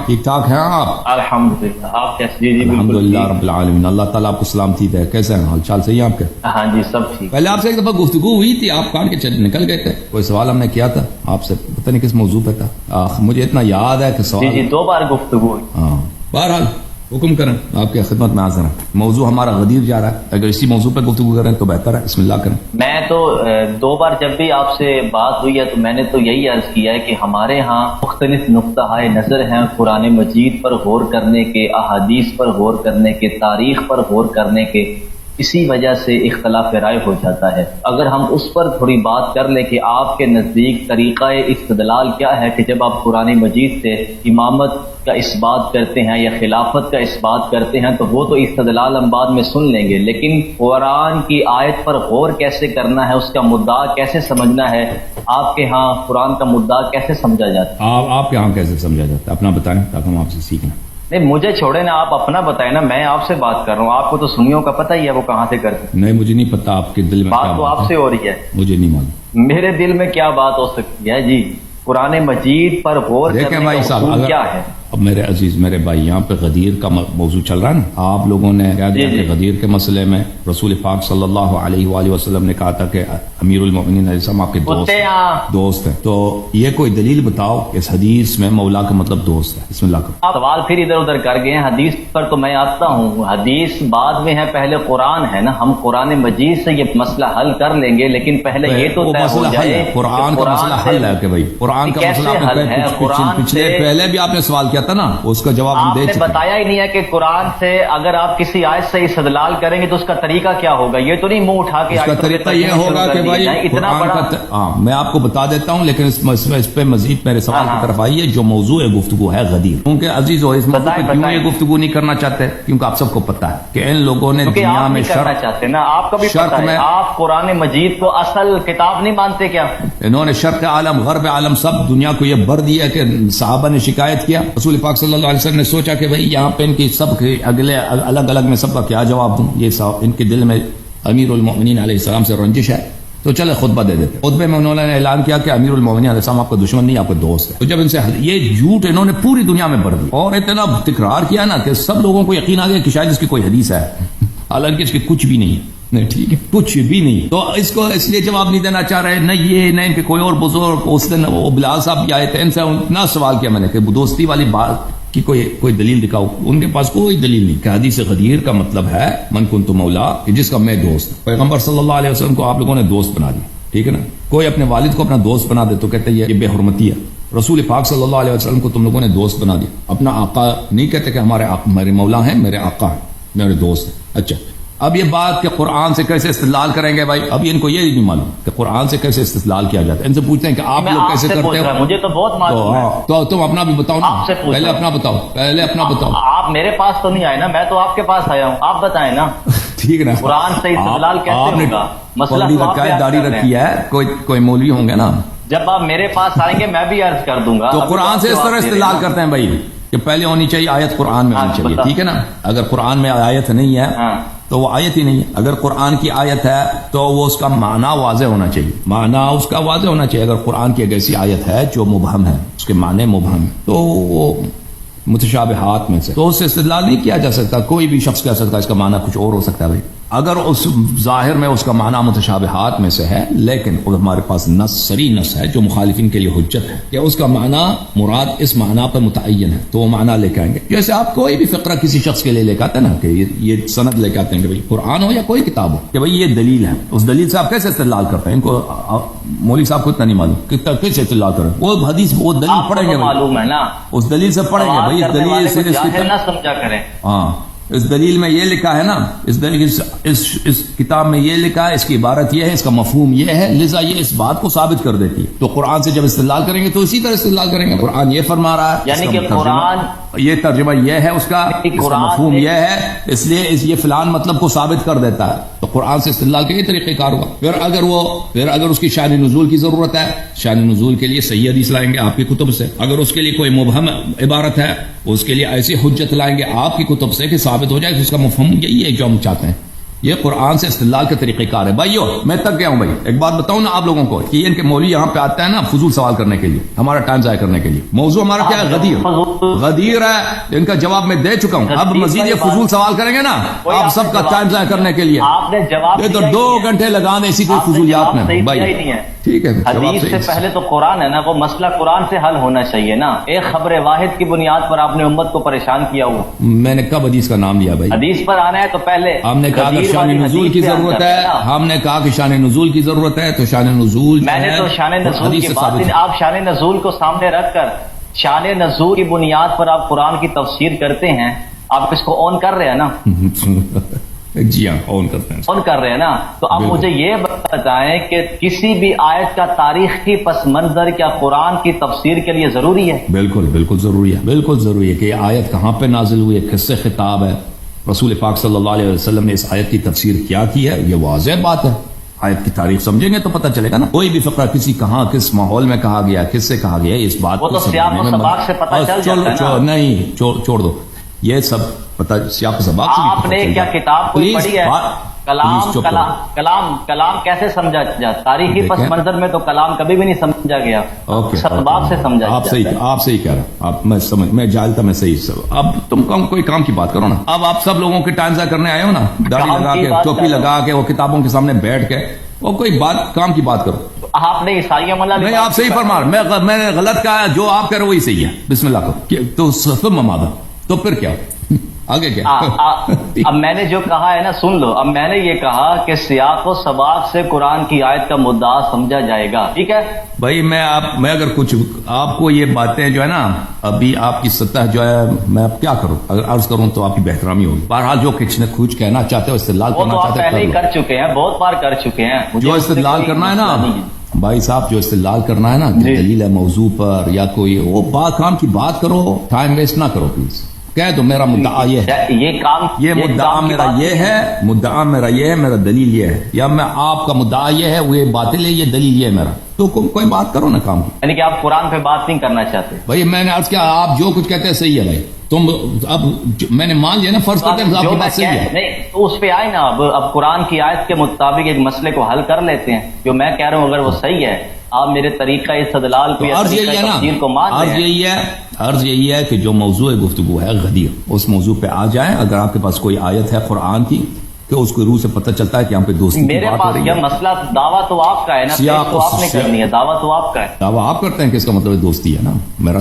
ٹھیک ٹھاک ہیں آپ؟ الحمدللہ، آپ کیسے؟ جی الحمدللہ رب العالمین، اللہ تعالیٰ آپ کو سلامتی دے۔ کیسے ہیں؟ حال چال صحیح ہے آپ کے؟ ہاں جی سب ٹھیک۔ پہلے آپ سے ایک دفعہ گفتگو ہوئی تھی، آپ کاٹ کے نکل گئے تھے، کوئی سوال ہم نے کیا تھا آپ سے، پتہ نہیں کس موضوع پہ تھا، مجھے اتنا یاد ہے کہ سوال جی 2 بار گفتگو ہوئی۔ ہاں بہرحال حکم کریں، آپ کی خدمت میں حاضر ہیں۔ موضوع ہمارا غدیر جا رہا ہے، اگر اسی موضوع پہ گفتگو کریں تو بہتر ہے۔ بسم اللہ کریں۔ میں تو 2 بار جب بھی آپ سے بات ہوئی ہے تو میں نے تو یہی عرض کیا ہے کہ ہمارے ہاں مختلف نقطہ نظر ہیں قرآن مجید پر غور کرنے کے، احادیث پر غور کرنے کے، تاریخ پر غور کرنے کے، اسی وجہ سے اختلاف رائے ہو جاتا ہے۔ اگر ہم اس پر تھوڑی بات کر لیں کہ آپ کے نزدیک طریقہ استدلال کیا ہے کہ جب آپ قرآن مجید سے امامت کا اس بات کرتے ہیں یا خلافت کا اس بات کرتے ہیں تو وہ تو استدلال ہم بعد میں سن لیں گے، لیکن قرآن کی آیت پر غور کیسے کرنا ہے، اس کا مدعا کیسے سمجھنا ہے، آپ کے ہاں قرآن کا مدعا کیسے سمجھا جاتا ہے؟ آپ کے ہاں کیسے سمجھا جاتا ہے؟ اپنا بتائیں تاکہ ہم آپ سے سیکھیں۔ نہیں مجھے چھوڑے نا، آپ اپنا بتائیں نا، میں آپ سے بات کر رہا ہوں، آپ کو تو سنیوں کا پتہ ہی ہے وہ کہاں سے کرتے ہیں۔ نہیں مجھے نہیں پتا آپ کے دل میں بات تو آپ سے ہو رہی ہے، مجھے نہیں معلوم میرے دل میں کیا بات ہو سکتی ہے جی؟ قرآن مجید پر غور کرنے کا اصول کیا ہے؟ اب میرے عزیز میرے بھائی، یہاں پہ غدیر کا موضوع چل رہا ہے نا، آپ لوگوں نے کہہ دیا کہ غدیر کے مسئلے میں رسول پاک صلی اللہ علیہ وآلہ وسلم نے کہا تھا کہ امیر المؤمنین علیہ السلام آپ کے دوست ہیں، تو یہ کوئی دلیل بتاؤ اس حدیث میں مولا کا مطلب دوست ہے۔ بسم اللہ کرو۔ آپ سوال پھر ادھر ادھر کر گئے ہیں، حدیث پر تو میں آتا ہوں، حدیث بعد میں ہے، پہلے قرآن ہے نا، ہم قرآن مجید سے یہ مسئلہ حل کر لیں گے، لیکن پہلے یہ تو طے ہو جائے قرآن کا مسئلہ حل ہے کہ بھائی قرآن کا مسئلہ پچھلے پہلے بھی آپ نے سوال کیا تھا نا، اس کا جواب ہم دے چکے۔ آپ نے بتایا ہی نہیں ہے کہ قرآن سے اگر آپ کسی آیت سے استدلال کریں گے تو اس کا طریقہ کیا ہوگا، یہ تو نہیں منہ اٹھا کے اس کا طریقہ یہ ہوگا کہ بھائی اتنا بڑا۔ ہاں میں آپ کو بتا دیتا ہوں، لیکن اس پہ مزید میرے سوال کی طرف آئیے۔ جو موضوع گفتگو ہے غدیر، کیونکہ عزیز ہو اس موضوع پہ کیوں یہ گفتگو نہیں کرنا چاہتے؟ کیونکہ آپ سب کو پتا ہے کہ ان لوگوں نے دنیا میں کرنا چاہتے نا، آپ کا بھی پتہ ہے، آپ قرآن مجید کو اصل کتاب نہیں مانتے کیا؟ انہوں نے شرق عالم غرب عالم سب دنیا کو یہ بھر دیا کہ صحابہ نے شکایت کیا، رسول پاک صلی اللہ علیہ وسلم نے سوچا کہ بھئی یہاں پہ ان کی سب کے اگلے الگ الگ میں سب کا کیا جواب دوں، یہ ان کے دل میں امیر المؤمنین علیہ السلام سے رنجش ہے، تو چلے خطبہ دے دیتے۔ خطبے میں انہوں نے اعلان کیا کہ امیر المؤمنین علیہ السلام آپ کا دشمن نہیں، آپ کا دوست ہے۔ تو جب ان سے یہ جھوٹ انہوں نے پوری دنیا میں بھر دی اور اتنا تکرار کیا نا کہ سب لوگوں کو یقین آ گیا کہ شاید اس کی کوئی حدیث ہے، حالانکہ اس کی کچھ بھی نہیں ہے۔ نہیں ٹھیک ہے، کچھ بھی نہیں، تو اس کو اس لیے جواب نہیں دینا چاہ رہے، نہ یہ نہ ان کے کوئی اور بزرگ۔ اس دن وہ بلال صاحب بھی آئے تھے، ان سے اتنا سوال کیا میں نے کہ دوستی والی بات کی کوئی دلیل دکھاؤ، ان کے پاس کوئی دلیل نہیں کہ حدیث غدیر کا مطلب ہے من کنت مولا، کہ جس کا میں دوست۔ پیغمبر صلی اللہ علیہ وسلم کو آپ لوگوں نے دوست بنا دیا، ٹھیک ہے نا۔ کوئی اپنے والد کو اپنا دوست بنا دے تو کہتے ہیں یہ بے حرمتی ہے۔ رسول پاک صلی اللہ علیہ وسلم کو تم لوگوں نے دوست بنا دیا، اپنا آقا نہیں کہتے کہ ہمارے مولا ہیں، میرے آقا ہیں، میرے دوست ہیں۔ اچھا اب یہ بات کہ قرآن سے کیسے استدلال کریں گے بھائی، ابھی ان کو یہ نہیں معلوم کہ قرآن سے کیسے استدلال کیا جاتا ہے۔ ان سے پوچھتے ہیں کہ آپ لوگ کیسے کرتے ہو، مجھے تو بہت معلوم ہے، تو تم اپنا بھی بتاؤ نا، پہلے اپنا بتاؤ۔ آپ میرے پاس تو نہیں آئے نا، میں تو آپ کے پاس آیا ہوں، آپ بتائیں نا۔ ٹھیک ہے نا، قرآن سے استدلال کیسے ہوگا؟ مسئلہ رکھا ہے، داڑھی رکھی ہے، کوئی مولوی ہوں گے نا، جب آپ میرے پاس آئیں گے میں بھی عرض کر دوں گا۔ تو قرآن سے اس طرح استدلال کرتے ہیں بھائی کہ پہلے ہونی چاہیے آیت قرآن میں ہونی چاہیے، ٹھیک ہے نا۔ اگر قرآن میں آیت نہیں ہے تو وہ آیت ہی نہیں ہے، اگر قرآن کی آیت ہے تو وہ اس کا معنی واضح ہونا چاہیے، معنی اس کا واضح ہونا چاہیے۔ اگر قرآن کی ایک ایسی آیت ہے جو مبہم ہے، اس کے معنی مبہم ہے، تو وہ متشابہات میں سے، تو اس سے استدلال نہیں کیا جا سکتا۔ کوئی بھی شخص کہہ سکتا ہے اس کا معنی کچھ اور ہو سکتا ہے بھائی، اگر اس ظاہر میں اس کا معنی متشابہات میں سے ہے، لیکن ہمارے پاس نص صریح نص ہے جو مخالفین کے لیے حجت ہے کہ اس کا معنی مراد اس معنی پر متعین ہے، تو وہ معنی لے کے آئیں گے۔ جیسے آپ کوئی بھی فقرہ کسی شخص کے لیے لے کے آتے ہیں نا، کہ یہ سند لے کے آتے ہیں کہ بھائی قرآن ہو یا کوئی کتاب ہو کہ بھائی یہ دلیل ہے، اس دلیل سے آپ کیسے استدلال کرتے ہیں؟ ان کو مولوی صاحب کو اتنا نہیں معلوم کہ کیسے استدلال کریں، وہ حدیث وہ دلیل پڑھیں گے، معلوم ہے نا، اس دلیل سے پڑھیں گے بھائی، اس دلیل سے نہ سمجھا کریں۔ ہاں اس دلیل میں یہ لکھا ہے نا، اس کتاب میں یہ لکھا ہے، اس کی عبارت یہ ہے، اس کا مفہوم یہ ہے، لذا یہ اس بات کو ثابت کر دیتی ہے۔ تو قرآن سے جب استدلال کریں گے تو اسی طرح استدلال کریں گے، قرآن یہ فرما رہا ہے، یعنی کہ قرآن یہ ترجمہ یہ ہے، اس کا مفہوم یہ ہے، اس لیے یہ فلان مطلب کو ثابت کر دیتا ہے، تو قرآن سے استدلال کے یہ طریقہ کار ہوا۔ پھر اگر اس کی شان نزول کی ضرورت ہے، شان نزول کے لیے صحیح حدیث لائیں گے آپ کی کتب سے۔ اگر اس کے لیے کوئی مبہم عبارت ہے، اس کے لیے ایسی حجت لائیں گے آپ کی کتب سے کہ ثابت ہو جائے کہ اس کا مفہوم یہی ہے جو ہم چاہتے ہیں۔ یہ قرآن سے استدلال کے طریقہ کار ہے. بھائیو میں تک گیا ہوں بھائی. ایک بات بتاؤں نا آپ لوگوں کو کہ یہ ان کے مولوی یہاں پہ آتا ہے نا فضول سوال کرنے کے لیے, ہمارا ٹائم ضائع کرنے کے لیے. موضوع ہمارا کیا ہے؟ غدیر ہے. ان کا جواب میں دے چکا ہوں. اب مزید یہ فضول سوال کریں گے نا آپ سب کا ٹائم ضائع کرنے کے لیے. آپ نے جواب یہ تو 2 گھنٹے لگانے اسی کو فضولیات میں بھائی. ٹھیک ہے حدیث سے پہلے تو قرآن ہے نا, وہ مسئلہ قرآن سے حل ہونا چاہیے نا. ایک خبر واحد کی بنیاد پر آپ نے امت کو پریشان کیا ہوا. میں نے کب حدیث کا نام لیا بھائی؟ حدیث پر آنا ہے تو پہلے ہم نے کہا کہ شان نزول کی ضرورت ہے. ہم نے کہا کہ شان نزول کی ضرورت ہے تو شان نزول میں نے تو شان نزول کی بات. آپ شان نزول کو سامنے رکھ کر شان نزول کی بنیاد پر آپ قرآن کی تفسیر کرتے ہیں. آپ اس کو آن کر رہے ہیں نا؟ جی ہاں آن کرتے ہیں, آن کر رہے ہیں نا. تو اب مجھے یہ بتائیں کہ کسی بھی آیت کا تاریخی پس منظر کیا قرآن کی تفسیر کے لیے ضروری ہے؟ بالکل بالکل ضروری ہے. بالکل ضروری ہے کہ یہ آیت کہاں پہ نازل ہوئی ہے, کس سے خطاب ہے. رسول پاک صلی اللہ علیہ وسلم نے اس آیت کی تفسیر کیا کی ہے, یہ واضح بات ہے. آیت کی تاریخ سمجھیں گے تو پتہ چلے گا نا. کوئی بھی فقرہ کسی کہاں کس ماحول میں کہا گیا, کس سے کہا گیا, اس بات وہ تو سیاق و سباق سے پتہ چل جاتا ہے نا. نہیں چھوڑ دو یہ سب پتہ سیاق و سباق سے. آپ نے کیا کتاب کوئی پڑھی ہے؟ کلام کیسے سمجھا جاتا؟ تاریخی پس منظر میں تو کلام کبھی بھی نہیں سمجھا گیا, سباق سے سمجھا جاتا ہے. آپ صحیح کہہ رہے ہیں. میں جاہل تھا, میں صحیح. اب تم کوئی کام کی بات کرو نا. اب آپ سب لوگوں کے ٹائم ضائع کرنے آئے ہو نا, داڑھی لگا کے ٹوپی لگا کے وہ کتابوں کے سامنے بیٹھ کے, وہ کوئی بات کام کی بات کرو. آپ نے عیسائی ملا نہیں, آپ صحیح فرما رہے. میں نے غلط کہا, جو آپ کہہ رہے وہی صحیح ہے. بسم اللہ کرو تو سب ممادہ. تو پھر کیا آگے کیا؟ اب میں نے جو کہا ہے نا سن لو. اب میں نے یہ کہا کہ سیاق و سباق سے قرآن کی آیت کا مدعا سمجھا جائے گا. ٹھیک ہے بھائی. میں اگر کچھ آپ کو یہ باتیں جو ہے نا, ابھی آپ کی سطح جو ہے, میں اب کیا کروں, اگر عرض کروں تو آپ کی بہترامی ہوگی. بہرحال جو کچھ کہنا چاہتے ہو, استدلال کرنا چاہتے ہیں, پہلے ہی کر چکے ہیں, بہت بار کر چکے ہیں. جو استدلال کرنا ہے نا بھائی صاحب, جو استدلال کرنا ہے نا, دلیل ہے موضوع پر یا کوئی وہ بات کام کی بات کرو, ٹائم ویسٹ نہ کرو پلیز. کہہ دو میرا مدعا یہ ہے, یہ مدعا میرا یہ ہے, مدعا میرا یہ ہے, میرا دلیل یہ ہے, یا میں آپ کا مدعا یہ ہے, وہ باطل ہے, یہ دلیل یہ ہے میرا. تو کوئی بات کرو نا کام کی. یعنی کہ آپ قرآن پہ بات نہیں کرنا چاہتے بھائی. میں نے عرض کیا, آپ جو کچھ کہتے ہیں صحیح ہے بھائی. تم اب میں نے مان لیا نا, فرض کرتے ہیں آپ کی بات صحیح ہے. نہیں تو اس پہ آئے نا. اب قرآن کی آیت کے مطابق ایک مسئلے کو حل کر لیتے ہیں. جو میں کہہ رہا ہوں اگر وہ صحیح ہے, آپ میرے طریقہ استدلال کو عرض یہی ہے نا, عرض یہی ہے کہ جو موضوع گفتگو ہے غدیر, اس موضوع پہ آ جائیں. اگر آپ کے پاس کوئی آیت ہے قرآن کی کہ اس کو روح سے پتہ چلتا ہے کہ یہاں پہ دوستی میرے پاس یہ مسئلہ دعویٰ تو آپ کا ہے نا, تو آپ نے کرنی ہے. دعویٰ تو آپ کا ہے. دعویٰ آپ کرتے ہیں کہ اس کا مطلب دوستی ہے نا. میرا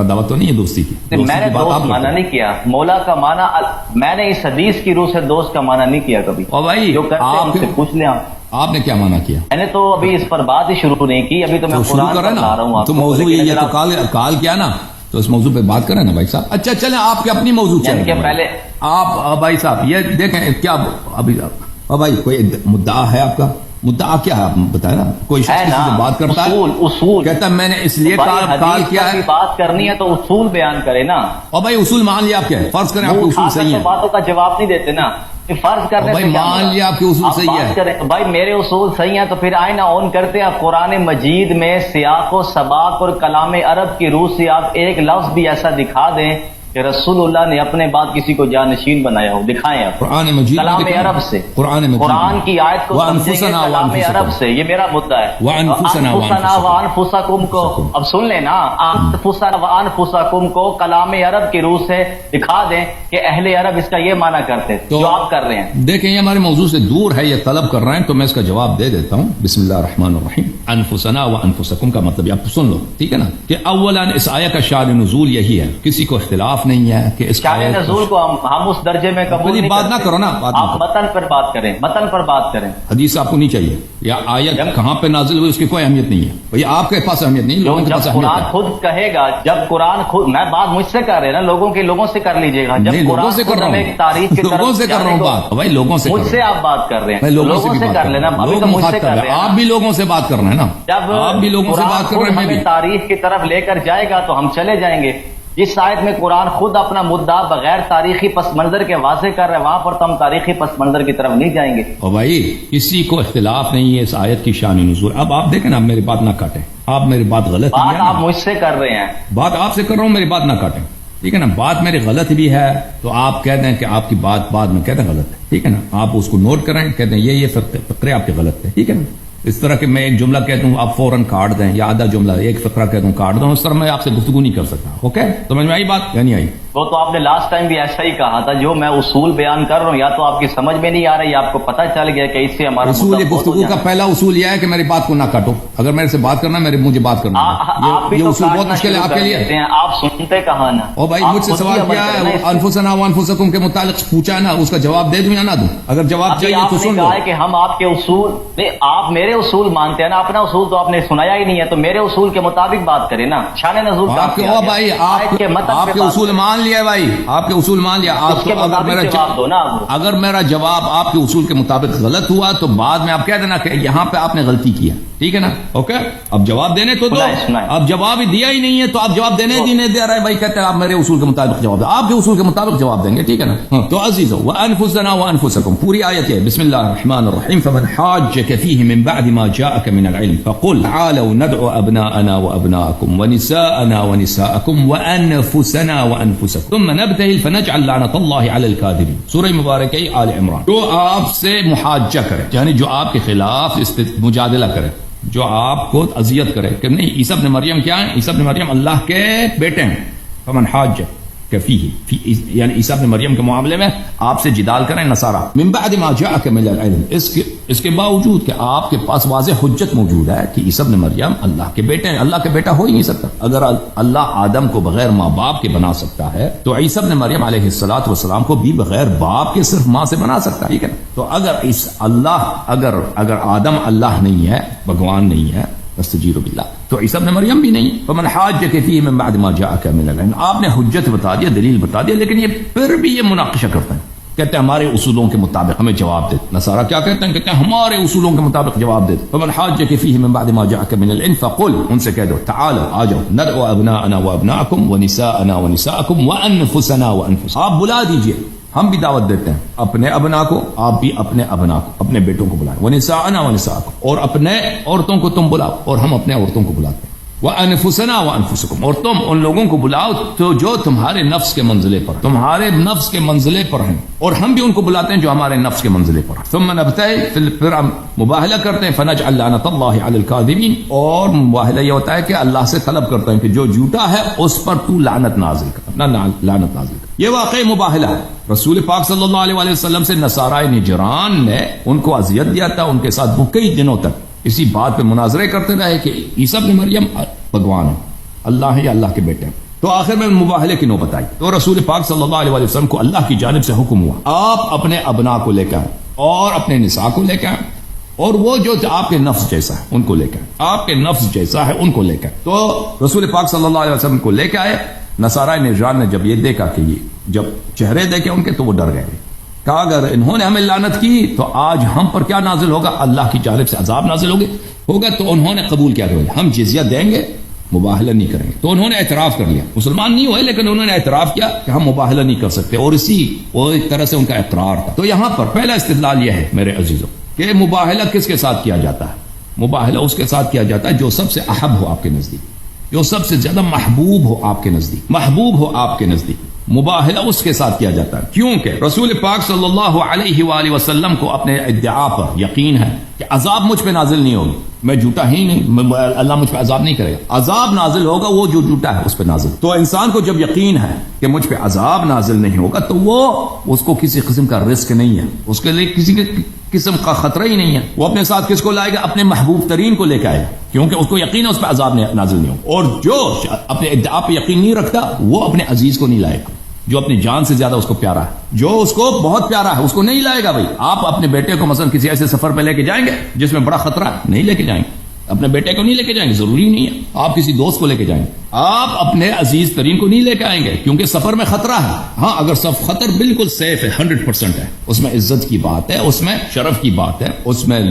دعویٰ تو نہیں ہے دوستی کی. میں نے دوست مانا نہیں کیا. مولا کا مانا میں نے اس حدیث کی روح سے دوست کا مانا نہیں کیا کبھی. اور بھائی جو کرتے ہیں ان سے پوچھ لیں. آپ نے کیا مانا کیا؟ میں نے تو ابھی اس پر بات ہی شروع نہیں کی. ابھی تو میں قرآن پر لا رہا ہوں. تو موضوع یہ تو کال کیا نا, تو اس موضوع پہ بات کریں نا بھائی صاحب. اچھا چلیں آپ کے اپنی موضوع چلیں. پہلے آپ بھائی صاحب یہ دیکھیں کیا ابھی بھائی کوئی مدعا ہے آپ کا؟ مدعا کیا ہے آپ بتائیں نا. کوئی شخص کسی سے بات کرتا ہے, اصول کہتا ہے میں نے اس لیے کال کیا ہے. بات کرنی ہے تو اصول بیان کرے نا. اور بھائی اصول مان لیا آپ کیا ہے, فرض کریں آپ کے اصول صحیح ہے, باتوں کا جواب نہیں دیتے نا. فرض کرنے بھائی مان لیا آپ کے اصول صحیح ہے. بھائی میرے اصول صحیح ہیں تو پھر آئے نا آن کرتے ہیں. قرآن مجید میں سیاق و سباق اور کلام عرب کی روح سے آپ ایک لفظ بھی ایسا دکھا دیں کہ رسول اللہ نے اپنے بعد کسی کو جانشین بنایا ہو, دکھائیں آپ قرآن مجید کلام عرب سے. قرآن کی آیت کو سمجھیں گے کلام عرب سے. یہ میرا مدعا ہے. انفسنا وانفسکم کو اب سن لینا, انفسنا وانفسکم کو کلام عرب کی روح سے دکھا دیں کہ اہل عرب اس کا یہ معنی کرتے جو آپ کر رہے ہیں. دیکھیں یہ ہمارے موضوع سے دور ہے, یہ طلب کر رہے ہیں, تو میں اس کا جواب دے دیتا ہوں. بسم اللہ الرحمن الرحیم. انفسنا وانفسکم کا مطلب آپ سن لو, ٹھیک ہے نا, کہ اولا اس آیت کا شان نزول یہی ہے, کسی کو اختلاف نہیں ہے کہ اس شان نزول کو ہم اس درجے میں قبول نہیں بات نہ کرو نا. آپ متن پر بات کریں, متن پر بات کریں. حدیث آپ کو نہیں چاہیے, یا آیت کہاں پہ نازل ہوئی اس کی کوئی اہمیت نہیں ہے. بھئی آپ کے پاس اہمیت نہیں, لوگوں کے پاس اہمیت ہے. قرآن خود کہے گا, جب قرآن خود, میں بات مجھ سے کر رہے نا, لوگوں سے کر لیجئے گا. جب لوگوں سے کر رہا ہوں, تاریخ کی لوگوں سے کر رہا ہوں بات. بھائی لوگوں سے, مجھ سے آپ بات کر رہے ہیں, لوگوں سے کر لینا. ابھی تو مجھ سے کر رہے ہیں, آپ بھی لوگوں سے بات کر رہے ہیں نا. جب آپ بھی لوگوں سے بات کر رہے ہیں, میں بھی تاریخ کی طرف لے کر جائے گا تو ہم چلے جائیں گے. جس آیت میں قرآن خود اپنا مدعا بغیر تاریخی پس منظر کے واضح کر رہے ہیں, وہاں پر تو ہم تاریخی پس منظر کی طرف نہیں جائیں گے. اور بھائی کسی کو اختلاف نہیں ہے اس آیت کی شان نزول. اب آپ دیکھیں نا, آپ میری بات نہ کاٹیں, آپ میری بات غلط بات آپ مجھ سے کر رہے ہیں, بات آپ سے کر رہا ہوں, میری بات نہ کاٹیں. ٹھیک ہے نا. بات میری غلط بھی ہے تو آپ کہہ دیں کہ آپ کی بات بعد میں کہتے ہیں غلط ہے. ٹھیک ہے نا, آپ اس کو نوٹ کریں, کہتے ہیں یہ فقرے آپ کے غلط ہے. ٹھیک ہے نا. اس طرح کہ میں ایک جملہ کہتا ہوں آپ فوراً کاٹ دیں, یا آدھا جملہ ایک فقرہ کہتا ہوں کاٹ دوں, اس طرح میں آپ سے گفتگو نہیں کر سکتا. اوکے, سمجھ میں آئی بات یا نہیں آئی؟ وہ تو آپ نے لاسٹ ٹائم بھی ایسا ہی کہا تھا. جو میں اصول بیان کر رہا ہوں یا تو آپ کی سمجھ میں نہیں آ رہا یا آپ کو پتہ چل گیا کہ اس سے ہمارا اصول گفتگو کا پہلا اصول یہ ہے کہ میری بات کو نہ کاٹو. اگر میرے سے بات کرنا ہے مجھے بات کرنا ہے. یہ اصول بہت مشکل ہے آپ کے لیے. آپ سنتے کہاں نا. او بھائی, مجھ سے سوال کیا ہے انفسنا وانفسکم کے متعلق پوچھا ہے نا, اس کا جواب دے دوں یا نہ دوں؟ اگر جواب چاہیے تو سن لو. کہ ہم آپ کے اصول نہیں, آپ میرے اصول مانتے ہیں نا, اپنا اصول تو آپ نے سنایا ہی نہیں ہے, تو میرے اصول کے مطابق بات کریں نا. شان نزول آپ کے بھائی آپ کے اصول مان لیا بھائی, آپ کے اصول مان لیا. آپ اگر میرا جواب آپ کے اصول کے مطابق غلط ہوا تو بعد میں آپ کہہ دینا کہ یہاں پہ آپ نے غلطی کیا. ٹھیک ہے نا. اوکے, اب جواب دینے کو دو. اب جواب دیا ہی نہیں ہے تو آپ جواب دینے نہیں دے رہے بھائی, کہتے ہیں آپ میرے اصول کے مطابق جواب دیں. آپ کے اصول کے مطابق جواب دیں گے. ٹھیک ہے نا. تو عزیزو وانفسنا وانفسکم, پوری آیت ہے. بسم اللہ الرحمن الرحیم. فمن حاجك فيه من بعد ما جاءك من العلم فقل تعالوا ندعو ابناءنا وابناءكم ونساءنا ونساءكم وانفسنا وانفسكم ثم نبتهل فنجعل لعنة الله على الكاذبين. سورہ مبارکہ آل عمران. جو آپ سے محاجہ کرے, یعنی جو آپ کے خلاف مجادلہ کرے, جو آپ کو اذیت کرے کہ نہیں عیسی ابن مریم کیا ہے, عیسی ابن مریم اللہ کے بیٹے ہیں. فمن حاجہ فی یعنی عیسی ابن مریم کے معاملے میں آپ سے جدال کریں نصارہ. من بعد ما جاءک من العلم, اس کے باوجود کہ آپ کے پاس واضح حجت موجود ہے کہ عیسی ابن مریم اللہ کے بیٹے ہیں. اللہ کے بیٹا ہو ہی نہیں سکتا. اگر اللہ آدم کو بغیر ماں باپ کے بنا سکتا ہے تو عیسی ابن مریم علیہ الصلوۃ والسلام کو بھی بغیر باپ کے صرف ماں سے بنا سکتا ہے. ٹھیک ہے. تو اگر آدم اللہ نہیں ہے, بھگوان نہیں ہے, استجیر باللہ, تو عیسی ابن مریم بھی نہیں. فمن حاجک فیہ من بعد ما جاءک من العلم, آپ نے حجت بتا دیا, دلیل بتا دیا, لیکن یہ پھر بھی یہ مناقشہ کرتے ہیں, کہتے ہیں ہمارے اصولوں کے مطابق ہمیں جواب دے. نصارہ کیا کہتے ہیں, کہتے ہیں ہمارے اصولوں کے مطابق جواب دے. فمن حاجک فیہ من بعد ما جاءک من العلم فقل, ان سے کہہ دو تعالوا آ جاؤ, ندعو ابناءنا وابناءکم ونساءنا ونساءکم وانفسنا وانفسکم, آپ بلا دیجئے, ہم بھی دعوت دیتے ہیں اپنے ابنا کو, آپ بھی اپنے ابنا کو, اپنے بیٹوں کو بلائیں. ونساءنا ونساءکم, اور اپنے عورتوں کو تم بلاؤ اور ہم اپنے عورتوں کو بلاتے ہیں. وانفسنا وانفسکم, اور تم ان لوگوں کو بلاؤ تو جو تمہارے نفس کے منزلے پر, تمہارے نفس کے منزلے پر ہیں, اور ہم بھی ان کو بلاتے ہیں جو ہمارے نفس کے منزلے پر ہیں. ثم نبتهل, پھر ہم مباہلہ کرتے ہیں. فنجعل لعنۃ اللہ علی الکاذبین, اور مباہلہ یہ ہوتا ہے کہ اللہ سے طلب کرتے ہیں کہ جو جھوٹا ہے اس پر تو لعنت نازل کر, اپنا لعنت نازل کر. یہ واقعی مباہلہ ہے. رسول پاک صلی اللہ علیہ وسلم سے نصارہ نجران نے ان کو اذیت دیا تھا, ان کے ساتھ وہ کئی دنوں تک اسی بات پہ مناظرے کرتے رہے کہ عیسی ابن مریم بھگوان ہے, اللہ ہے یا اللہ کے بیٹے ہیں. تو آخر میں مباہلے کی نوبت آئی. تو رسول پاک صلی اللہ علیہ وسلم کو اللہ کی جانب سے حکم ہوا, آپ اپنے ابنا کو لے کے آئیں اور اپنے نساء کو لے کے آئیں, اور وہ جو آپ کے نفس جیسا ہے ان کو لے کے آئیں, آپ کے نفس جیسا ہے ان کو لے کے آئیں. تو رسول پاک صلی اللہ علیہ وسلم کو لے کے آئے. نصارہ نجران نے جب یہ دیکھا کہ یہ جب چہرے دیکھے ان کے تو وہ ڈر گئے, کہا اگر انہوں نے ہمیں لعنت کی تو آج ہم پر کیا نازل ہوگا, اللہ کی جانب سے عذاب نازل ہوگا. تو انہوں نے قبول کیا کہ ہم جزیہ دیں گے, مباہلہ نہیں کریں گے. تو انہوں نے اعتراف کر لیا, مسلمان نہیں ہوئے لیکن انہوں نے اعتراف کیا کہ ہم مباہلہ نہیں کر سکتے, اور وہ ایک طرح سے ان کا اقرار تھا. تو یہاں پر پہلا استدلال یہ ہے میرے عزیزوں کہ مباہلہ کس کے ساتھ کیا جاتا ہے. مباہلہ اس کے ساتھ کیا جاتا ہے جو سب سے احب ہو آپ کے نزدیک, جو سب سے زیادہ محبوب ہو آپ کے نزدیک, محبوب ہو آپ کے نزدیک. مباہلہ اس کے ساتھ کیا جاتا ہے, کیونکہ رسول پاک صلی اللہ علیہ وآلہ وسلم کو اپنے ادعا پر یقین ہے کہ عذاب مجھ پہ نازل نہیں ہوگی, میں جھوٹا ہی نہیں, اللہ مجھ پہ عذاب نہیں کرے گا, عذاب نازل ہوگا وہ جو جھوٹا ہے اس پہ نازل. تو انسان کو جب یقین ہے کہ مجھ پہ عذاب نازل نہیں ہوگا تو وہ اس کو کسی قسم کا رسک نہیں ہے, اس کے لیے کسی قسم کا خطرہ ہی نہیں ہے. وہ اپنے ساتھ کس کو لائے گا, اپنے محبوب ترین کو لے کے آئے گا, کیونکہ اس کو یقین ہے اس پہ عذاب نازل نہیں ہوگا. اور جو اپنے ادعا پہ یقین نہیں رکھتا وہ اپنے عزیز کو نہیں لائے گا, جو اپنی جان سے زیادہ اس کو پیارا ہے, جو اس کو بہت پیارا ہے اس کو نہیں لائے گا. بھائی آپ اپنے بیٹے کو مثلا کسی ایسے سفر پہ لے کے جائیں گے جس میں بڑا خطرہ ہے, نہیں لے کے جائیں گے. اپنے بیٹے کو نہیں لے کے جائیں گے, ضروری نہیں ہے. آپ کسی دوست کو لے کے جائیں گے, آپ اپنے عزیز ترین کو نہیں لے کے آئیں گے کیونکہ سفر میں خطرہ ہے. ہاں اگر سب خطر بالکل سیف ہے, 100% ہے, اس میں عزت کی بات ہے, اس میں شرف کی بات ہے, اس میں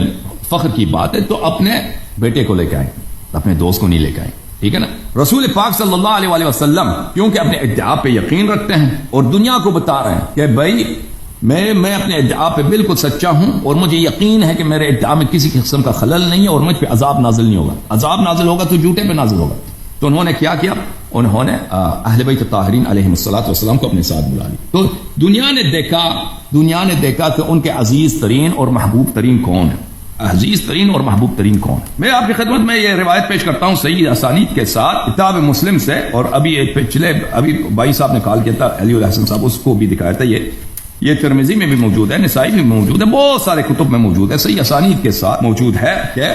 فخر کی بات ہے, تو اپنے بیٹے کو لے کے آئیں, اپنے دوست کو نہیں لے کے آئیں. ٹھیک ہے نا. رسول پاک صلی اللہ علیہ وسلم کیونکہ اپنے ادعا پہ یقین رکھتے ہیں اور دنیا کو بتا رہے ہیں کہ بھائی میں اپنے ادعا پہ بالکل سچا ہوں اور مجھے یقین ہے کہ میرے ادعا میں کسی قسم کا خلل نہیں ہے اور مجھ پہ عذاب نازل نہیں ہوگا. عذاب نازل ہوگا تو جھوٹے پہ نازل ہوگا, تو انہوں نے کیا کیا؟ انہوں نے اہل بیت طاہرین علیہم الصلوۃ والسلام کو اپنے ساتھ بلا لی. تو دنیا نے دیکھا کہ ان کے عزیز ترین اور محبوب ترین کون ہے. عزیز ترین اور محبوب ترین کون ہے؟ میں آپ کی خدمت میں یہ روایت پیش کرتا ہوں صحیح اسانید کے ساتھ کتاب مسلم سے. اور ابھی بھائی صاحب نے کال کیا تھا علی الحسن صاحب، اس کو بھی دکھایا تھا. یہ ترمذی میں بھی موجود ہے، نسائی میں بھی موجود ہے، بہت سارے کتب میں موجود ہے، صحیح اسانید کے ساتھ موجود ہے کہ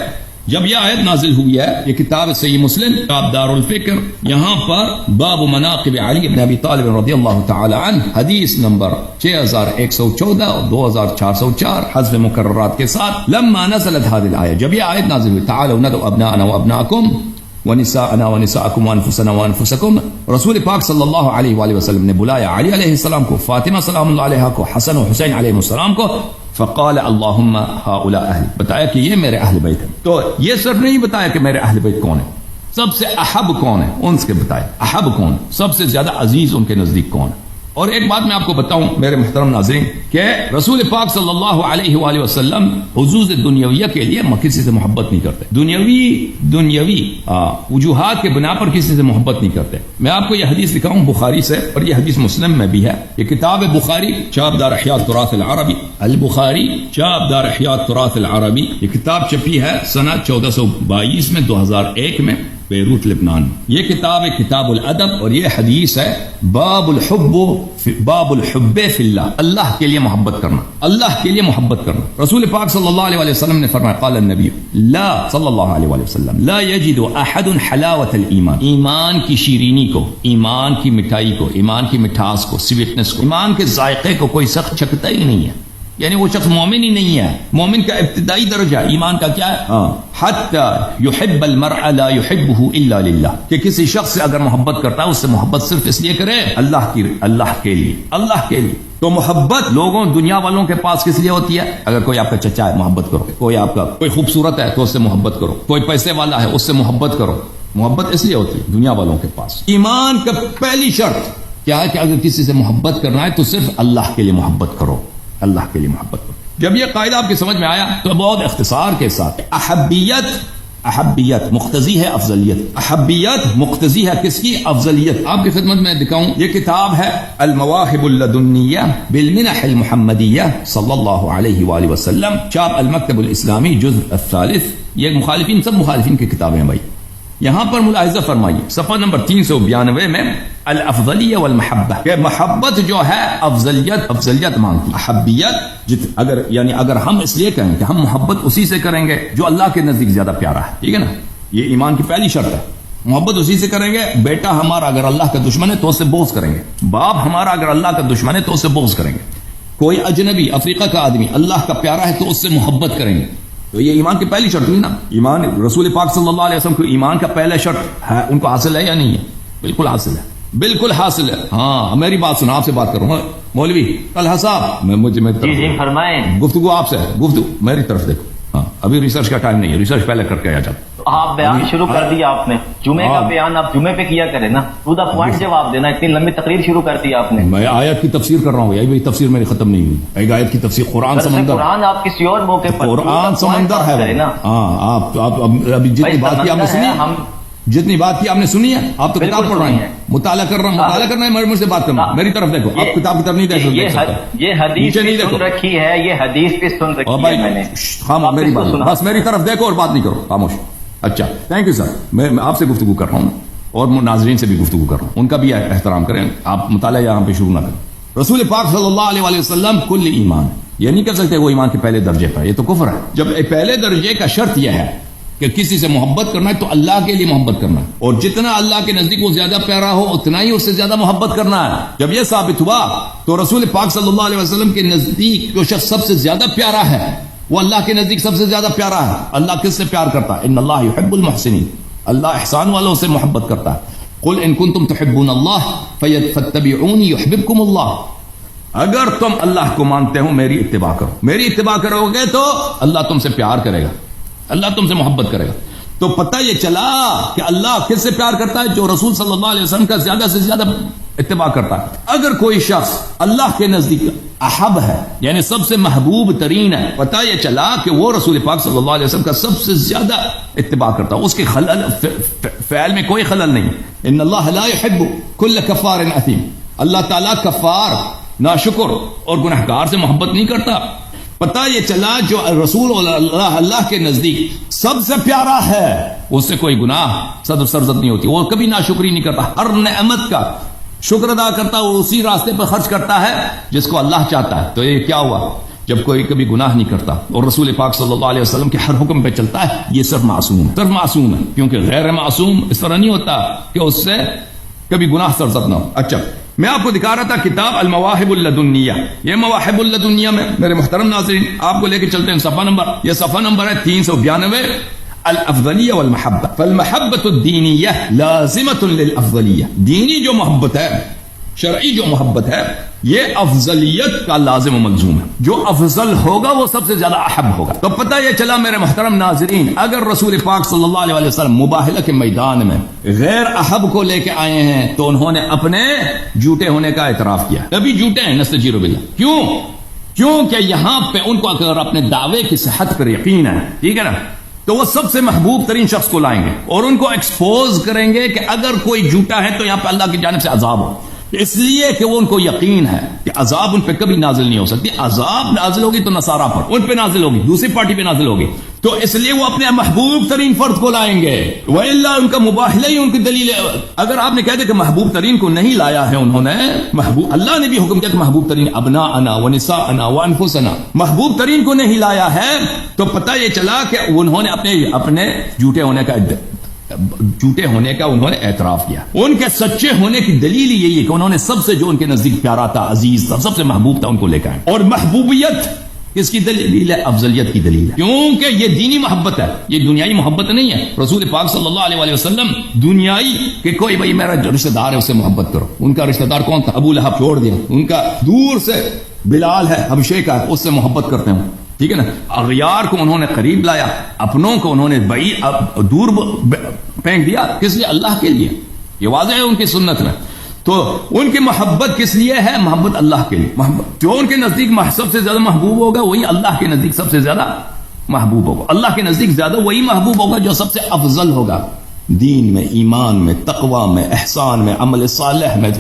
جب یہ آیت نازل ہوئی ہے، یہ کتاب صحیح مسلم کتاب دار الفکر، یہاں پر باب مناقب علی بن ابی طالب رضی اللہ تعالی عنہ، حدیث نمبر 6114 اور 2404 حذف مکررات کے ساتھ، لما نزلت هذه الآیہ، جب یہ آیت نازل ہوئی، تعالوا ندعو ابناءنا وابناءکم ونساءنا ونساءکم وانفسنا وانفسکم، رسول پاک صلی اللہ علیہ وآلہ وسلم نے بلایا علی علیہ السلام کو، فاطمہ سلام اللہ علیہ کو، حسن و حسین علیہ السلام کو، فقال اللہم ہؤلاء اہل، بتایا کہ یہ میرے اہل بیت ہیں. تو یہ صرف نہیں بتایا کہ میرے اہل بیت کون ہیں، سب سے احب کون ہے ان سے بتایا، احب کون، سب سے زیادہ عزیز ان کے نزدیک کون ہے. اور ایک بات میں آپ کو بتاؤں میرے محترم ناظرین کہ رسول پاک صلی اللہ علیہ وآلہ وسلم حظوظ دنیویہ کے لیے کسی سے محبت نہیں کرتے، دنیوی وجوہات کے بنا پر کسی سے محبت نہیں کرتے. میں آپ کو یہ حدیث دکھاؤں بخاری سے، اور یہ حدیث مسلم میں بھی ہے. یہ کتاب بخاری چاپ دار احیاء التراث العربی، البخاری چاپ دار احیاء التراث العربی، یہ کتاب چھپی ہے سنہ 1422 میں، 2001 میں، بیروت لبنان میں. یہ کتاب ہے کتاب الادب، اور یہ حدیث ہے باب الحب فی اللہ، اللہ کے لیے محبت کرنا، اللہ کے لیے محبت کرنا. رسول پاک صلی اللہ علیہ وسلم نے فرمایا، قال النبی لا صلی اللہ علیہ وسلم لا یجد احد حلاوت الایمان، ایمان کی شیرینی کو، ایمان کی مٹھائی کو، ایمان کی مٹھاس کو، سویٹنس کو، ایمان کے ذائقے کو کوئی شخص چکھتا ہی نہیں ہے. یعنی وہ شخص مومن ہی نہیں ہے. مومن کا ابتدائی درجہ ایمان کا کیا ہے؟ حتی یحب المرء لا یحبہ الا للہ، کہ کسی شخص سے اگر محبت کرتا ہے اس سے محبت صرف اس لیے کرے اللہ کے لیے. تو محبت لوگوں دنیا والوں کے پاس کس لیے ہوتی ہے؟ اگر کوئی آپ کا چچا ہے محبت کرو، کوئی خوبصورت ہے تو اس سے محبت کرو، کوئی پیسے والا ہے اس سے محبت کرو. محبت اس لیے ہوتی ہے دنیا والوں کے پاس. ایمان کا پہلی شرط کیا ہے کہ اگر کسی سے محبت کرنا ہے تو صرف اللہ کے لیے محبت کرو، اللہ کے لیے محبت کرو. جب یہ قاعدہ آپ کی سمجھ میں آیا تو بہت اختصار کے ساتھ احبیت مقتضی ہے افضلیت، احبیت مقتضی ہے کس کی؟ افضلیت. آپ کی خدمت میں دکھاؤں، یہ کتاب ہے المواہب اللدنیہ بالمنح المحمدیہ صلی اللہ علیہ وآلہ وسلم، چاپ المکتب الاسلامی جزء الثالث. یہ سب مخالفین کی کتابیں ہیں بھائی. یہاں پر ملاحظہ فرمائیے صفحہ نمبر 392 میں الافضلیہ والمحبہ، کہ محبت جو ہے افضلیت مانگتی، احبیت اگر ہم اس لیے کہیں کہ ہم محبت اسی سے کریں گے جو اللہ کے نزدیک زیادہ پیارا ہے، ٹھیک ہے نا، یہ ایمان کی پہلی شرط ہے. محبت اسی سے کریں گے. بیٹا ہمارا اگر اللہ کا دشمن ہے تو اس سے بغض کریں گے، باپ ہمارا اگر اللہ کا دشمن ہے تو اس سے بغض کریں گے. کوئی اجنبی افریقہ کا آدمی اللہ کا پیارا ہے تو اس سے محبت کریں گے. تو یہ ایمان کی پہلی شرط ہوئی نا. ایمان رسول پاک صلی اللہ علیہ وسلم کو ایمان کا پہلا شرط ہے، ان کو حاصل ہے یا نہیں ہے؟ بالکل حاصل ہے، بالکل حاصل ہے. ہاں میری بات سنو، آپ سے بات کروں. مولوی طلحہ صاحب جی فرمائیں. گفتگو آپ سے، گفتگو میری طرف دیکھو. ہاں ابھی ریسرچ کا ٹائم نہیں ہے، ریسرچ پہلے کر کے آ جاتا. آپ بیان شروع کر دیا آپ نے، جمعے کا بیان آپ جمعے پہ کیا کریں نا، ٹو دا پوائنٹ جواب دینا. اتنی لمبی تقریر شروع کر دی آپ نے. میں آیت کی تفسیر کر ررہا ہوں، یہی تفسیر میری ختم نہیں ہوئی. ایک آیت کی تفسیر قرآن سمندر، قرآن آپ کسی اور موقع پر، قرآن سمندر ہے نا. ہاں آپ ابھی جتنی بات کی آپ نے سنی ہے، جتنی بات کی آپ نے سنی ہے، آپ تو کتاب پڑھ رہے ہیں، مطالعہ کر رہے ہیں، مجھ سے بات کرنا. میری طرف دیکھو، آپ کتاب کی طرف نہیں دیکھ سکتے. یہ حدیث سن رکھی ہے، یہ حدیث پہ سن رکھی ہے میں نے. ہاں میری بات بس میری طرف دیکھو اور بات نہیں کرو، خاموش. اچھا تھینک یو سر. میں آپ سے گفتگو کر رہا ہوں اور ناظرین سے بھی گفتگو کر رہا ہوں، ان کا بھی احترام کریں. آپ مطالعہ یہاں پہ شروع نہ کریں. رسول پاک صلی اللہ علیہ وآلہ وسلم کل ایمان، یہ نہیں کر سکتے وہ ایمان کے پہلے درجے پر، یہ تو کفر ہے. جب پہلے درجے کا شرط یہ ہے کہ کسی سے محبت کرنا ہے تو اللہ کے لیے محبت کرنا ہے، اور جتنا اللہ کے نزدیک وہ زیادہ پیارا ہو اتنا ہی اس سے زیادہ محبت کرنا ہے. جب یہ ثابت ہوا تو رسول پاک صلی اللہ علیہ وسلم کے نزدیک جو شخص سب سے زیادہ پیارا ہے وہ اللہ کے نزدیک سب سے زیادہ پیارا ہے. اللہ کس سے پیار کرتا ہے؟ ان اللہ یحب المحسنین، اللہ احسان والوں سے محبت کرتا ہے. قل ان کنتم تحبون اللہ فاتبعونی یحببکم اللہ. اگر تم اللہ کو مانتے ہو میری اتباع کرو، میری اتباع کرو گے تو اللہ تم سے پیار کرے گا، اللہ تم سے محبت کرے گا. تو پتہ یہ چلا کہ اللہ کس سے پیار کرتا ہے؟ جو رسول صلی اللہ علیہ وسلم کا زیادہ سے زیادہ اتباع کرتا ہے. اگر کوئی شخص اللہ کے نزدیک احب ہے یعنی سب سے محبوب ترین ہے, پتہ یہ چلا کہ وہ رسول پاک صلی اللہ علیہ وسلم کا سب سے زیادہ اتباع کرتا ہے, اس کے خلل فعل میں کوئی خلل نہیں. ان اللہ لا يحب كل كفار اثیم, اللہ تعالیٰ کفار, ناشکر اور گنہگار سے محبت نہیں کرتا. پتہ یہ چلا جو رسول اللہ کے نزدیک سب سے پیارا ہے اس سے کوئی گناہ صدر سرزد نہیں ہوتی, وہ کبھی ناشکری نہیں کرتا, ہر نعمت کا شکر ادا کرتا ہے, وہ اسی راستے پر خرچ کرتا ہے جس کو اللہ چاہتا ہے. تو یہ کیا ہوا جب کوئی کبھی گناہ نہیں کرتا اور رسول پاک صلی اللہ علیہ وسلم کے ہر حکم پہ چلتا ہے, یہ صرف معصوم ہے, صرف معصوم ہے, کیونکہ غیر معصوم اس طرح نہیں ہوتا کہ اس سے کبھی گناہ سرزد نہ ہو. اچھا میں آپ کو دکھا رہا تھا کتاب المواہب اللدنیہ, یہ مواہب اللدنیہ میں میرے محترم ناظرین آپ کو لے کے چلتے ہیں صفحہ نمبر, یہ صفحہ نمبر ہے 392, الافضلیہ والمحبہ. فالمحبۃ الدینیہ لازمۃ للافضلیہ, دینی جو محبت ہے, شرعی جو محبت ہے, یہ افضلیت کا لازم و ملزوم ہے. جو افضل ہوگا وہ سب سے زیادہ احب ہوگا. تو پتہ یہ چلا میرے محترم ناظرین, اگر رسول پاک صلی اللہ علیہ وسلم مباہلہ کے میدان میں غیر احب کو لے کے آئے ہیں تو انہوں نے اپنے جھوٹے ہونے کا اعتراف کیا. نبی جھوٹے ہیں نستجیر باللہ. کیوں؟ کیونکہ یہاں پہ ان کو اگر اپنے دعوے کی صحت پر یقین ہے, ٹھیک ہے نا, تو وہ سب سے محبوب ترین شخص کو لائیں گے اور ان کو ایکسپوز کریں گے کہ اگر کوئی جھوٹا ہے تو یہاں پہ اللہ کی جانب سے عذاب ہو, اس لیے کہ وہ ان کو یقین ہے کہ عذاب ان پہ کبھی نازل نہیں ہو سکتی. عذاب نازل ہوگی تو نصارہ پر, ان پہ نازل ہوگی, دوسری پارٹی پہ نازل ہوگی, تو اس لیے وہ اپنے محبوب ترین فرد کو لائیں گے. وَإِلَّا ان کا مباہلہ ہی ان کی دلیل ہے. اگر آپ نے کہہ دیا کہ محبوب ترین کو نہیں لایا ہے انہوں نے, محبوب اللہ نے بھی حکم کیا کہ محبوب ترین ابناءنا ونساءنا وانفسنا, محبوب ترین کو نہیں لایا ہے, تو پتہ یہ چلا کہ انہوں نے اپنے جھوٹے ہونے کا انہوں نے اعتراف کیا. ان کے سچے ہونے کی دلیل یہی ہے کہ انہوں نے سب سے جو ان کے نزدیک پیارا تھا, عزیز تھا, سب سے محبوب تھا, ان کو لے کے آئے. اور محبوبیت کس کی دلیل ہے؟ افضلیت کی دلیل ہے, کیونکہ یہ دینی محبت ہے, یہ دنیائی محبت نہیں ہے. رسول پاک صلی اللہ علیہ وسلم دنیائی کہ کوئی بھائی میرا رشتہ دار ہے اس سے محبت کرو. ان کا رشتہ دار کون تھا؟ ابو لہب, چھوڑ دیا. ان کا دور سے بلال ہے حبشے کا, اس سے محبت کرتے ہیں, ٹھیک ہے نا. اغیار کو انہوں نے قریب لایا, اپنوں کو انہوں نے دور پھینک دیا. کس لیے؟ اللہ کے لیے. یہ واضح ہے ان کی سنت میں. تو ان کی محبت کس لیے ہے؟ محبت اللہ کے لیے. محبت جو ان کے نزدیک سب سے زیادہ محبوب ہوگا وہی اللہ کے نزدیک سب سے زیادہ محبوب ہوگا. اللہ کے نزدیک زیادہ وہی محبوب ہوگا جو سب سے افضل ہوگا, دین میں, ایمان میں, تقوی میں, احسان میں, عمل صالح میں,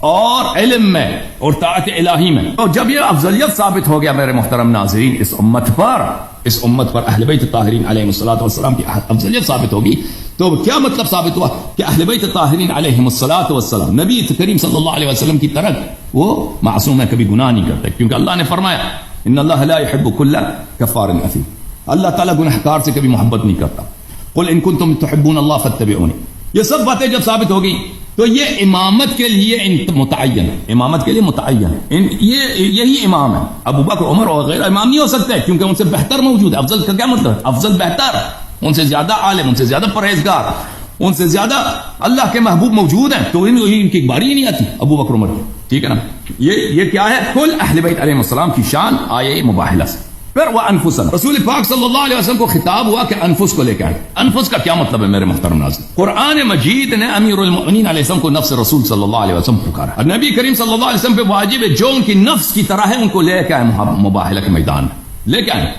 اور علم میں, اور طاعت الہی میں. اور جب یہ افضلیت ثابت ہو گیا میرے محترم ناظرین, اس امت پر اہل بیت طاہرین علیہم الصلوۃ والسلام کی افضلیت ثابت ہوگی, تو کیا مطلب ثابت ہوا کہ اہل بیت طاہرین علیہم الصلوۃ والسلام نبی کریم صلی اللہ علیہ وسلم کی طرح وہ معصوم ہے, کبھی گناہ نہیں کرتے, کیونکہ اللہ نے فرمایا ان اللہ لا يحب كل كفار اثیم, اللہ تعالیٰ گنہگار سے کبھی محبت نہیں کرتا. قل ان کنتم تحبون اللہ فاتبعونی. یہ سب باتیں جب ثابت ہوگی تو یہ امامت کے لیے متعین ہے, امامت کے لیے متعین ہے. یہی امام ہے. ابو بکر, عمر وغیرہ امام نہیں ہو سکتے کیونکہ ان سے بہتر موجود ہے. افضل کا کیا مطلب ہے؟ افضل بہتر, ان سے زیادہ عالم, ان سے زیادہ پرہیزگار, ان سے زیادہ اللہ کے محبوب موجود ہیں, تو ان کی باری ہی نہیں آتی ابو بکر عمر, ٹھیک ہے نا. یہ کیا ہے؟ کل اہل بیت علیہ السلام کی شان آئے مباہلہ سے. پھر وہ انفسنا, رسول پاک صلی اللہ علیہ وسلم کو خطاب ہوا کہ انفس کو لے کے آئے. انفس کا کیا مطلب ہے میرے محترم ناظرین؟ قرآن مجید نے امیر المؤمنین علیہ السلام کو نفس رسول صلی اللہ علیہ وسلم پکارا, اور نبی کریم صلی اللہ علیہ وسلم پہ واجب ہے جو ان کی نفس کی طرح ہے ان کو لے کے آئے مباہلہ کے میدان میں. لے کے آئے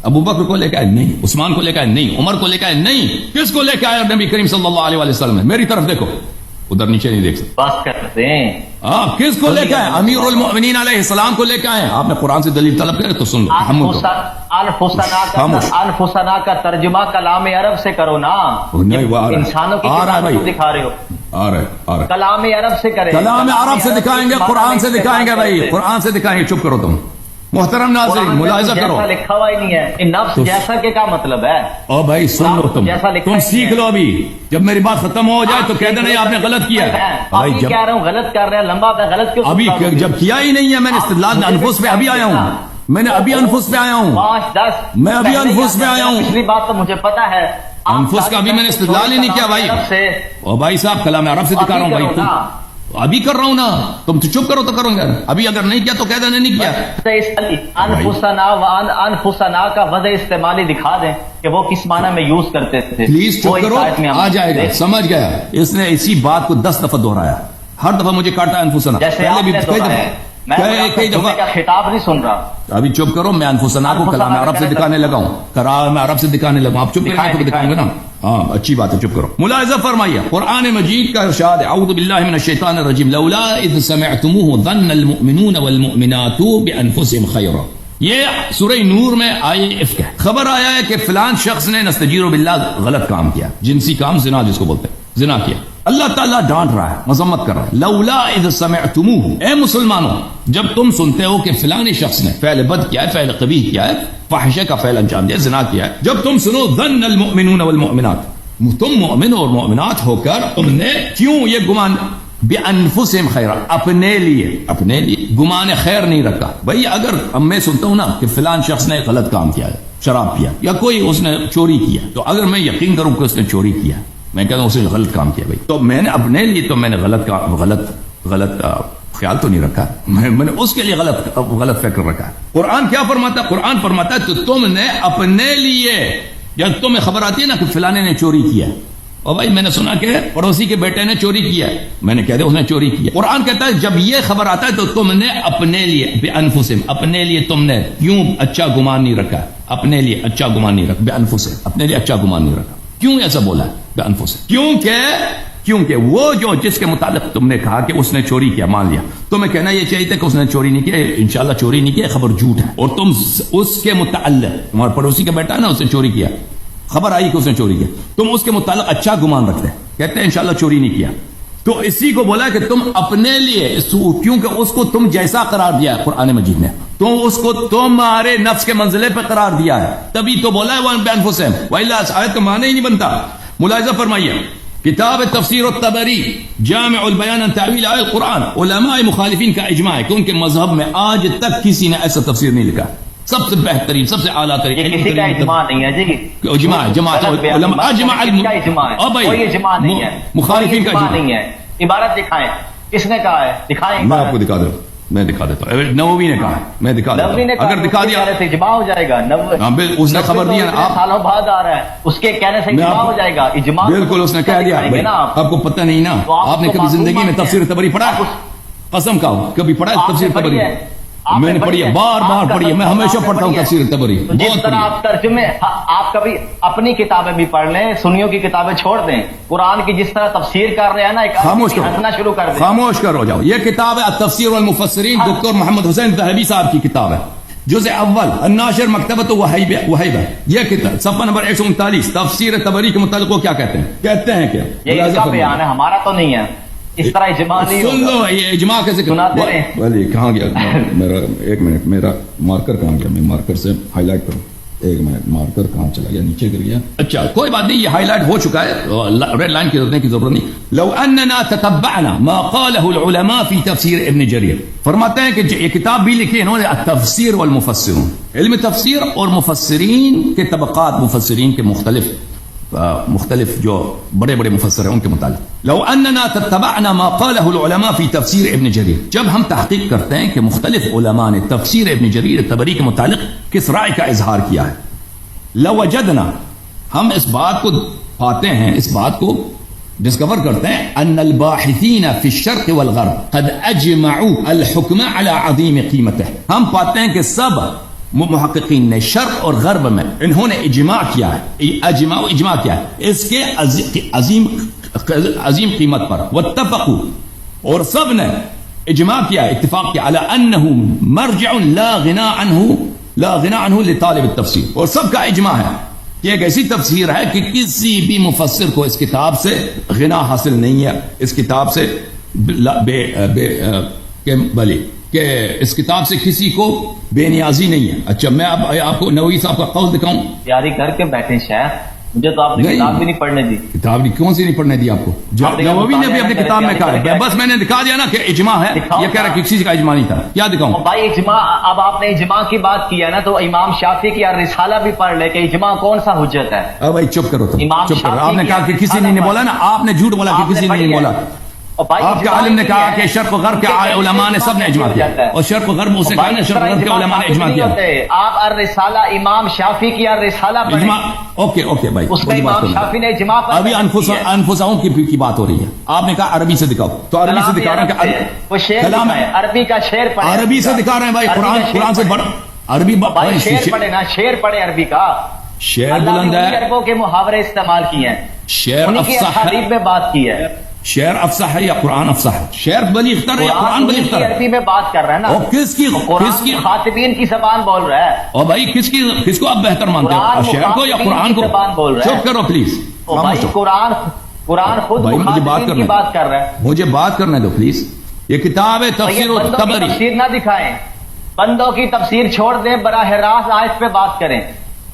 ابو بکر کو لے کے آئے نہیں, عثمان کو لے کے آئے نہیں, عمر کو لے کے آئے نہیں. کس کو لے کے آئے نبی کریم صلی اللہ علیہ وسلم؟ میری طرف دیکھو, ادھر نیچے نہیں دیکھ سکتے. بات کرتے ہیں کس کو لے کے آئے؟ امیر المؤمنین علیہ السلام کو لے کے آئے. آپ نے قرآن سے دلیل طلب کرے تو سن لو. الفسنا کا ترجمہ کلام عرب سے کرو نا, انسانوں کی دکھا رہے ہو. آ رہے کلام عرب سے کرے, کلام عرب سے دکھائیں گے, قرآن سے دکھائیں گے بھائی, قرآن سے دکھائیں گے. چپ کرو تم محترم ناظرین, ملاحظہ کرو. لکھا ہوا ہی نہیں ہے نفس جیسا کہ کیا مطلب ہے. او بھائی سن لو, تم سیکھ لو. ابھی جب میری بات ختم ہو جائے تو کہہ دینا نہیں آپ نے غلط کیا. بھائی جب کہہ رہا ہوں غلط کر رہے ہیں, لمبا پہ غلط کیوں؟ ابھی جب کیا ہی نہیں ہے, میں نے استدلال انفس پہ ابھی آیا ہوں, میں نے ابھی انفس پہ آیا ہوں, 5-10 میں ابھی انفس پہ آیا ہوں. پچھلی بات تو مجھے پتا ہے, انفس کا ابھی میں نے استدلال ہی نہیں کیا بھائی. او بھائی صاحب کلام عرب سے دکھا رہا ہوں بھائی, ابھی کر رہا ہوں نا, تم تو چپ کرو تو کروں گا. ابھی اگر نہیں کیا تو کہہ دینا نہیں کیا. انفسنا کا وضع استعمالی دکھا دیں کہ وہ کس معنی میں یوز کرتے تھے. پلیز چپ کرو, آ جائے گا, سمجھ گیا. اس نے اسی بات کو 10 دفعہ دہرایا, ہر دفعہ مجھے کاٹا انفسنا، جیسے پہلے بھی آپ نے کئی دہرایا ہے، میں کئی جمعے دفعہ کا خطاب نہیں سن رہا. ابھی چپ کرو، میں انفسنا کو کلام عرب سے دکھانے لگا ہوں، میں عرب سے دکھانے لگا ہوں، آپ چپ کریں تو دکھائیں گے نا. ہاں اچھی بات ہے، چپ کرو. ملاحظہ فرمائیے قرآن مجید کا ارشاد ہے، اعوذ باللہ من الشیطان الرجیم، لولا اذ سمعتموه ظن المؤمنون والمؤمنات بانفسهم خیرا. یہ سورہ نور میں آئے افک ہے، خبر آیا ہے کہ فلان شخص نے نستجیر باللہ غلط کام کیا، جنسی کام، زنا جس کو بولتے ہیں، زنا کیا. اللہ تعالیٰ ڈانٹ رہا ہے، مذمت کر رہا ہے. لولا اذ سمعتموه، اے مسلمانوں جب تم سنتے ہو کہ فلاں شخص نے فعل بد کیا ہے، فعل قبیح کیا ہے، فاحشہ کا فعل انجام دیا، زنا کیا ہے، جب تم سنو ظن المؤمنون والمؤمنات، تم مومن اور مومنات ہو کر تم نے کیوں یہ گمان بانفسہم خیرا، اپنے لیے گمان خیر نہیں رکھا. بھائی اگر اب میں سنتا ہوں نا کہ فلان شخص نے غلط کام کیا ہے، شراب پیا یا کوئی اس نے چوری کیا، تو اگر میں یقین کروں کہ اس نے چوری کیا، میں کہتا ہوں اس نے غلط کام کیا، بھائی تو میں نے اپنے لیے تو میں نے غلط خیال تو نہیں رکھا، میں نے اس کے لیے غلط فکر رکھا. قرآن کیا فرماتا ہے؟ قرآن فرماتا ہے تو تم نے اپنے لیے، جب تمہیں خبر آتی ہے نا کہ فلانے نے چوری کیا، اور بھائی میں نے سنا کہ پڑوسی کے بیٹے نے چوری کیا، میں نے کہہ دیا اس نے چوری کیا. قرآن کہتا ہے جب یہ خبر آتا ہے تو تم نے اپنے لیے بانفسہم، اپنے لیے تم نے کیوں اچھا گمان نہیں رکھا، اپنے لیے اچھا گمان نہیں رکھا، بانفسہم، اپنے لیے اچھا گمان نہیں رکھا. کیوں ایسا بولا ہے بانفسہم؟ کیونکہ وہ جو جس کے متعلق تم نے کہا کہ اس نے چوری کیا، مان لیا، تمہیں کہنا یہ چاہیے تھا کہ اس نے چوری نہیں کیا، انشاءاللہ چوری نہیں کیا، خبر جھوٹ ہے، اور تم اس کے متعلق، تمہارے پڑوسی کا بیٹا ہے نا، اس نے چوری کیا، خبر آئی کہ اس نے چوری کیا، تم اس کے متعلق اچھا گمان رکھتے ہیں، کہتے ہیں انشاءاللہ چوری نہیں کیا. تو اسی کو بولا کہ تم اپنے لیے، کیونکہ اس کو تم جیسا قرار دیا ہے قرآن مجید نے، تو اس کو تمہارے نفس کے منزلے پہ قرار دیا ہے، تبھی تو بولا ہے وہ بانفسہم، والا آیت کا معنی ہی نہیں بنتا. ملاحظہ فرمائیے کتاب تفسیر الطبری جامع البیان عن تعویل آیات القرآن، علماء مخالفین کا اجماع ہے کہ ان کے مذہب میں آج تک کسی نے ایسا تفسیر نہیں لکھا. سب سے بہترین، سب سے اعلیٰ ترین، یہ کسی کا اجماع نہیں ہے جی، اجماع جماعت علماء، اجماع کوئی اجماع نہیں ہے، مخالفین کا اجماع نہیں ہے. عبارت دکھائیں، کس نے کہا ہے؟ دکھائیں. میں آپ کو دکھا دوں، میں دکھا دیتا ہوں. نووی نے کہا ہے، میں دکھا دیتا ہوں. اگر دکھا دیا اجماع ہو جائے گا. اس نے خبر دیا، آپ سالوں بعد آ رہا ہے، اس کے کہنے سے اجماع ہو جائے گا. اجماع بالکل اس نے کہہ دیا. آپ کو پتہ نہیں نا، آپ نے کبھی زندگی میں تفسیر طبری پڑھا ہے؟ قسم کھاؤ کبھی پڑھا ہے تفسیر طبری؟ میں نے پڑھی ہے، بار بار پڑھی ہے، میں ہمیشہ پڑھتا ہوں تفسیر طبری. جس طرح آپ ترجمے، آپ کبھی اپنی کتابیں بھی پڑھ لیں، سنیوں کی کتابیں چھوڑ دیں، قرآن کی جس طرح تفسیر کر رہے ہیں نا، ہنسنا شروع کر دیں. خاموش کرو جاؤ. یہ کتاب ہے التفسیر والمفسرین، دکتور محمد حسین ذہبی صاحب کی کتاب ہے، جزء اول، الناشر مکتبۃ وہیبہ. یہ کتاب صفحہ نمبر 139، تفسیر طبری کے متعلق وہ کیا کہتے ہیں؟ کہتے ہیں کہ یہ اس کا بیان ہے، ہمارا تو نہیں ہے. اس طرح اجماع نہیں سن لو، یہ اجماع کیسے کہاں گیا میرا؟ ایک منٹ، میرا مارکر کہاں گیا؟ میں مارکر سے ہائی لائٹ کروں. ایک منٹ، مارکر کہاں چلا گیا؟ نیچے گر گیا. اچھا کوئی بات نہیں، یہ ہائی لائٹ ہو چکا ہے، ریڈ لائن کی ضرورت نہیں. لو اننا تتبعنا ما قاله العلماء في تفسیر ابن جریر، فرماتے ہیں کہ یہ کتاب بھی لکھی انہوں نے التفسیر والمفسرون، علم تفسیر اور مفسرین کے طبقات، مفسرین کے مختلف جو بڑے بڑے مفسر ہیں ان کے متعلق. لو اننا تتبعنا ما قاله العلماء في تفسیر ابن جریر، جب ہم تحقیق کرتے ہیں کہ مختلف علماء نے تفسیر ابن جریر طبری کے متعلق کس رائے کا اظہار کیا ہے، لوجدنا، ہم اس بات کو پاتے ہیں، اس بات کو ڈسکور کرتے ہیں، ان الباحثین فی الشرق والغرب قد اجمعوا الحکم علی عظیم قیمته، ہم پاتے ہیں کہ سب محققین نے شرق اور غرب میں انہوں نے اجماع کیا ہے، اجماع کیا ہے اس کے عظیم قیمت پر. واتفقوا، اور سب نے اجماع کیا، اتفاق کیا، علی انہ مرجع لا غنى عنہ لطالب التفسیر، اور سب کا اجماع ہے کہ ایک ایسی تفسیر ہے کہ کسی بھی مفسر کو اس کتاب سے غنا حاصل نہیں ہے، اس کتاب سے کہ اس کتاب سے کسی کو بے نیازی نہیں ہے. اچھا میں اب آپ کو نووی صاحب کا قول دکھاؤں. تیاری کر کے بیٹھے شیخ، مجھے تو آپ نے کتاب بھی نہیں پڑھنے دی. کتاب کون سی نہیں پڑھنے دی آپ کو؟ نووی نے بھی اپنی کتاب میں کہا ہے، بس میں نے دکھا دیا نا کہ اجماع ہے. یہ کہہ رہا کہ کسی کا اجماع نہیں تھا. کیا دکھاؤں بھائی؟ اجماع، اب آپ نے اجماع کی بات کی ہے نا، تو امام شافعی کی رسالہ بھی پڑھ لے کہ اجماع کون سا حجت ہے. اب بھائی چپ کرو، تو چپ کرو. آپ نے کہا کہ کسی نے نہیں بولا نا، آپ نے جھوٹ بولا کہ کسی نے نہیں بولا. اور بھائی آپ کے عالم نے کہا کہ شرق و غرب کے علماء نے سب نے اجماع کیا، اور شرق و غرب اس نے کہا نا شرق و غرب کے علماء نے اجماع کیا. آپ الرسالہ امام شافعی کی الرسالہ اجماع اوکے بھائی، اس میں امام شافعی نے اجماع پر ابھی انفسہم کی بات ہو رہی ہے. آپ نے کہا عربی سے دکھاؤ، تو عربی سے دکھا رہے ہیں وہ شعر کلام ہے، عربی کا شعر پڑھے، عربی سے دکھا رہے ہیں بھائی، قرآن سے بڑھ عربی بھائی شعر پڑھے نا، شعر پڑھے عربی کا. شعر بلند ہے، عربوں کے محاورے استعمال کیے ہیں، شعر انہی کی افصاح احادیث میں بات کی ہے. شعر افصاح ہے یا قرآن افصاح ہے؟ شعر بلی اختر ہے یا قرآن بلی اختر ہے؟ عربی میں بات کر رہے ہیں نا. اور کس کی خاطبین کی زبان بول رہا ہے. اور بھائی کس کو آپ بہتر مانتے ہو، شعر کو یا قرآن کو؟ چپ کرو پلیز، بھائی قرآن خود بھائی مجھے بات کر رہا ہے. مجھے بات کرنے دو پلیز. یہ کتاب ہے تفسیر و تبری. تفسیر نہ دکھائیں، بندوں کی تفسیر چھوڑ دیں، براہ راست آیت پہ بات کریں.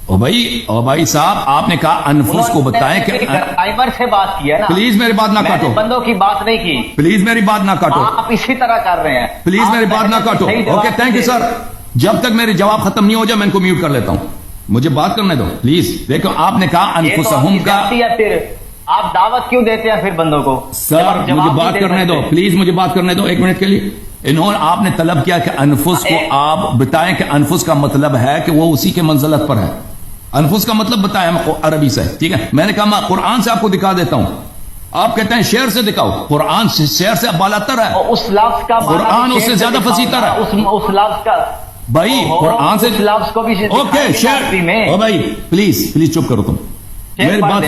او بھائی صاحب، آپ نے کہا انفس کو بتائیں کہ ڈرائیور سے بات کی ہے نا. پلیز میری بات نہ کاٹو، بندوں کی بات نہیں کی. پلیز میری بات نہ کاٹو، آپ اسی طرح کر رہے ہیں. پلیز میری بات نہ کاٹو. Okay thank you sir. جب تک میرے جواب ختم نہیں ہو جائے میں ان کو میوٹ کر لیتا ہوں. مجھے بات کرنے دو پلیز. دیکھو آپ نے کہا انفسہم کا، پھر آپ دعوت کیوں دیتے ہیں پھر بندوں کو؟ سر مجھے بات کرنے دو پلیز، مجھے بات کرنے دو 1 منٹ کے لیے. آپ نے طلب کیا کہ انفس کو آپ بتائیں کہ انفس کا مطلب ہے کہ وہ اسی کے منزلت پر ہے. انفس کا مطلب بتایا عربی سے، ٹھیک ہے. میں نے کہا میں قرآن سے آپ کو دکھا دیتا ہوں. آپ کہتے ہیں شعر سے دکھاؤ. قرآن شعر سے بالاتر ہے، اس لفظ کا قرآن اس سے زیادہ فصیح تر ہے. اس لفظ کا بھائی قرآن سے لفظ کو بھی اوکے شعر میں. او بھائی پلیز چپ کرو تم. میری بات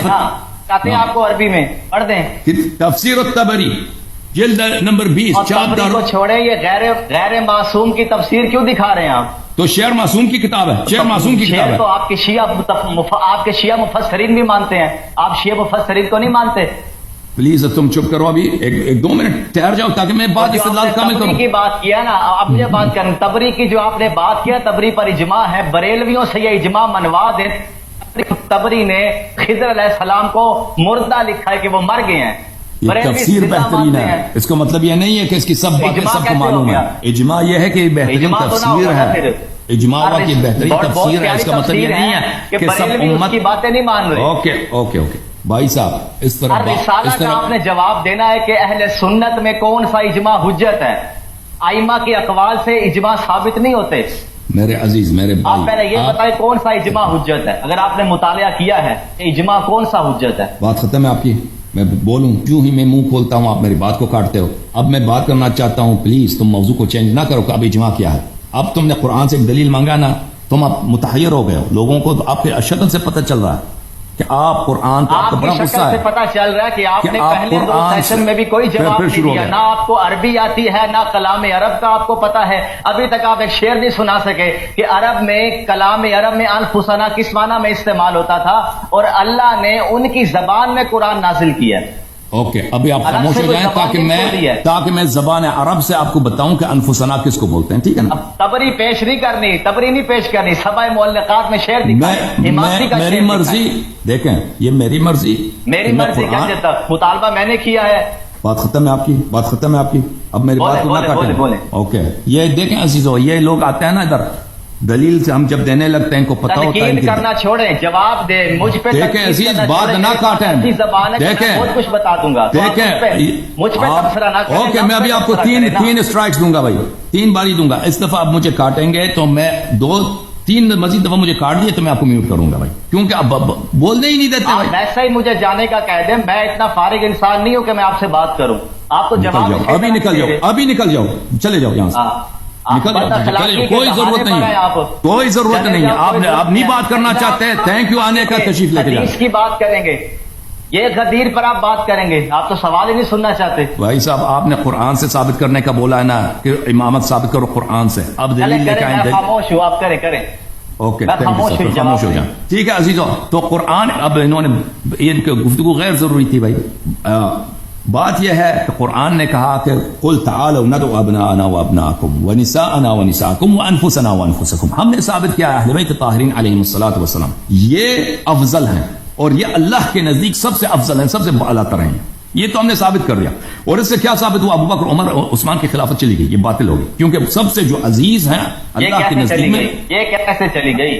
کہتے ہیں آپ کو عربی میں پڑھ دیں. تفسیر الطبری جلد نمبر 20 چاپتر کو چھوڑیں. یہ غیر معصوم کی تفسیر کیوں دکھا رہے ہیں آپ؟ تو شعر معصوم کی کتاب ہے، شعر معصوم کی کتاب ہے. تو آپ کے شیعہ مفسرین بھی مانتے ہیں، آپ شیعہ مفسرین کو نہیں مانتے. پلیز تم چپ کرو، ابھی 1-2 منٹ ٹھہر جاؤ تاکہ میں بات استدلال کامل کروں. کی بات کیا نا، اب مجھے بات کریں. تبری کی جو آپ نے بات کیا، تبری پر اجماع ہے، بریلویوں سے یہ اجماع منوا دیں. تبری نے خضر علیہ السلام کو مردہ لکھا ہے کہ وہ مر گئے ہیں. یہ تفسیر بہترین ہے، اس کا مطلب یہ نہیں ہے کہ اس کی سب باتیں سب کو معلوم ہے. اجماع یہ ہے کہ یہ بہترین تفسیر ہے. اجماع کی بہترین تفسیر ہے، اس کا مطلب یہ نہیں ہے کہ سب امت کی باتیں نہیں مان رہے. اوکے بھائی صاحب اس طرح رسالہ کا آپ نے جواب دینا ہے کہ اہل سنت میں کون سا اجماع حجت ہے. ائمہ کے اقوال سے اجماع ثابت نہیں ہوتے. میرے عزیز میرے بھائی، آپ پہلے یہ بتائیں کون سا اجماع حجت ہے. اگر آپ نے مطالعہ کیا ہے کہ اجماع کون سا حجت ہے. بات ختم ہے آپ کی. میں بولوں جو ہی میں منہ کھولتا ہوں آپ میری بات کو کاٹتے ہو. اب میں بات کرنا چاہتا ہوں، پلیز تم موضوع کو چینج نہ کرو کہ اب اجماع کیا ہے. اب تم نے قرآن سے ایک دلیل مانگا نا، تم اب متحیر ہو گئے ہو. لوگوں کو آپ کے شکل سے پتہ چل رہا ہے کہ آپ قرآن کو آپ کو بڑا غصہ ہے. پتہ چل رہا ہے کہ آپ نے پہلے 2 سیشن میں بھی کوئی جواب نہیں دیا. نہ آپ کو عربی آتی ہے، نہ کلام عرب کا آپ کو پتا ہے. ابھی تک آپ ایک شعر نہیں سنا سکے کہ عرب میں کلام عرب میں انفسنا کس معنی میں استعمال ہوتا تھا، اور اللہ نے ان کی زبان میں قرآن نازل کیا. اوکے ابھی آپ خاموش ہو جائیں تاکہ میں زبان عرب سے آپ کو بتاؤں کہ انفسنا کس کو بولتے ہیں، ٹھیک ہے نا. تبری پیش نہیں کرنی، تبری نہیں پیش کرنی. سبع معلقات میں شعر میری مرضی. دیکھیں یہ میری مرضی مطالبہ میں نے کیا ہے. بات ختم ہے آپ کی، بات ختم ہے آپ کی. اب میری بات کو نہ کاٹیں. اوکے یہ دیکھیں عزیزو، یہ لوگ آتے ہیں نا ادھر دلیل سے ہم جب دینے لگتے ہیں ان کو پتہ ہوتا ہے کرنا چھوڑیں، جواب دے مجھ پہ. دیکھیں عزیز بات نہ کاٹیں، دیکھیں بہت کچھ بتا دوں گا. دیکھیں مجھ پہ تبصرہ نہ کریں. اوکے میں ابھی آپ کو 3 اسٹرائکس دوں گا بھائی، 3 باری دوں گا. اس دفعہ آپ مجھے کاٹیں گے تو میں 2-3 مزید دفعہ مجھے کاٹ دیے تو میں آپ کو میوٹ کروں گا بھائی، کیونکہ اب بولنے ہی نہیں دیتے بھائی. ویسا ہی مجھے جانے کا کہہ دیں، میں اتنا فارغ انسان نہیں ہوں کہ میں آپ سے بات کروں. آپ تو جواب ابھی نکل جاؤ، ابھی نکل جاؤ، چلے جاؤ یہاں سے. نکل جاؤ، کوئی ضرورت نہیں ہے، کوئی ضرورت نہیں ہے. آپ نہیں بات کرنا چاہتے، تھینک یو آنے کا، تشریف لے کے جائیں. اس کی بات کریں گے، یہ غدیر پر آپ بات کریں گے. آپ تو سوال ہی نہیں سننا چاہتے. بھائی صاحب آپ نے قرآن سے ثابت کرنے کا بولا ہے نا کہ امامت ثابت کرو قرآن سے. اب دلیل لے کے آئیں. خاموش ہوں، آپ کریں. اوکے خاموش ہو جائیں. ٹھیک ہے عزیزو. تو قرآن اب انہوں نے ان کی گفتگو غیر ضروری تھی بھائی. بات یہ ہے کہ قرآن نے کہا کہ قل تعالوا ندعو ابناءنا وابناءکم ونساءنا ونساءکم وانفسنا وانفسکم. ہم نے ثابت کیا اہل بیت طاہرین علیہم الصلوۃ والسلام یہ افضل ہیں اور یہ اللہ کے نزدیک سب سے افضل ہیں، سب سے اعلیٰ تر ہیں. یہ تو ہم نے ثابت کر دیا. اور اس سے کیا ثابت ہوا؟ ابو بکر عمر اور عثمان کی خلافت چلی گئی، یہ باطل ہوگی، کیونکہ سب سے جو عزیز ہیں اللہ کے نزدیک میں. یہ کیسے چلی گئی؟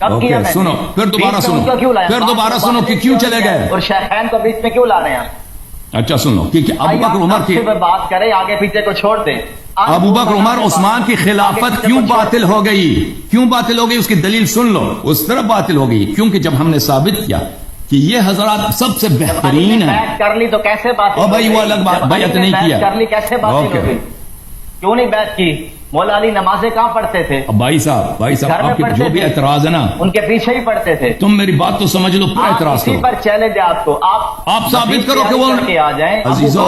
کب کیا میں؟ سنو پھر دوبارہ سنو, پھر دوبارہ سنو کہ کیوں چلے گئے. اور شیخین کو بیچ میں کیوں لا رہے ہیں؟ اچھا سنو کہ ابو بکر عمر کی بات کریں, آگے پیچھے کو چھوڑ دیں. ابو بکر عمر عثمان کی خلافت کیوں باطل ہو گئی؟ کیوں باطل ہو گئی اس کی دلیل سن لو. اس طرح باطل ہو گئی کیونکہ جب ہم نے ثابت کیا کہ یہ حضرات سب سے بہترین ہیں. بیعت کر لی تو کیسے بات؟ اور بھائی وہ الگ بات, بیعت نہیں کیا. کر لی کیسے بات ہو گئی؟ کیوں نہیں بیعت کی؟ مولا علی نمازیں کہاں پڑھتے تھے؟ بھائی صاحب آپ کے جو بھی اعتراض ہے نا ان کے پیچھے ہی پڑھتے تھے. تم میری بات تو سمجھ لو, پورا اعتراض کرو. پر چیلنج ہے آپ کو, آپ ثابت کرو کہ وہ آ جائیں. عزیزو,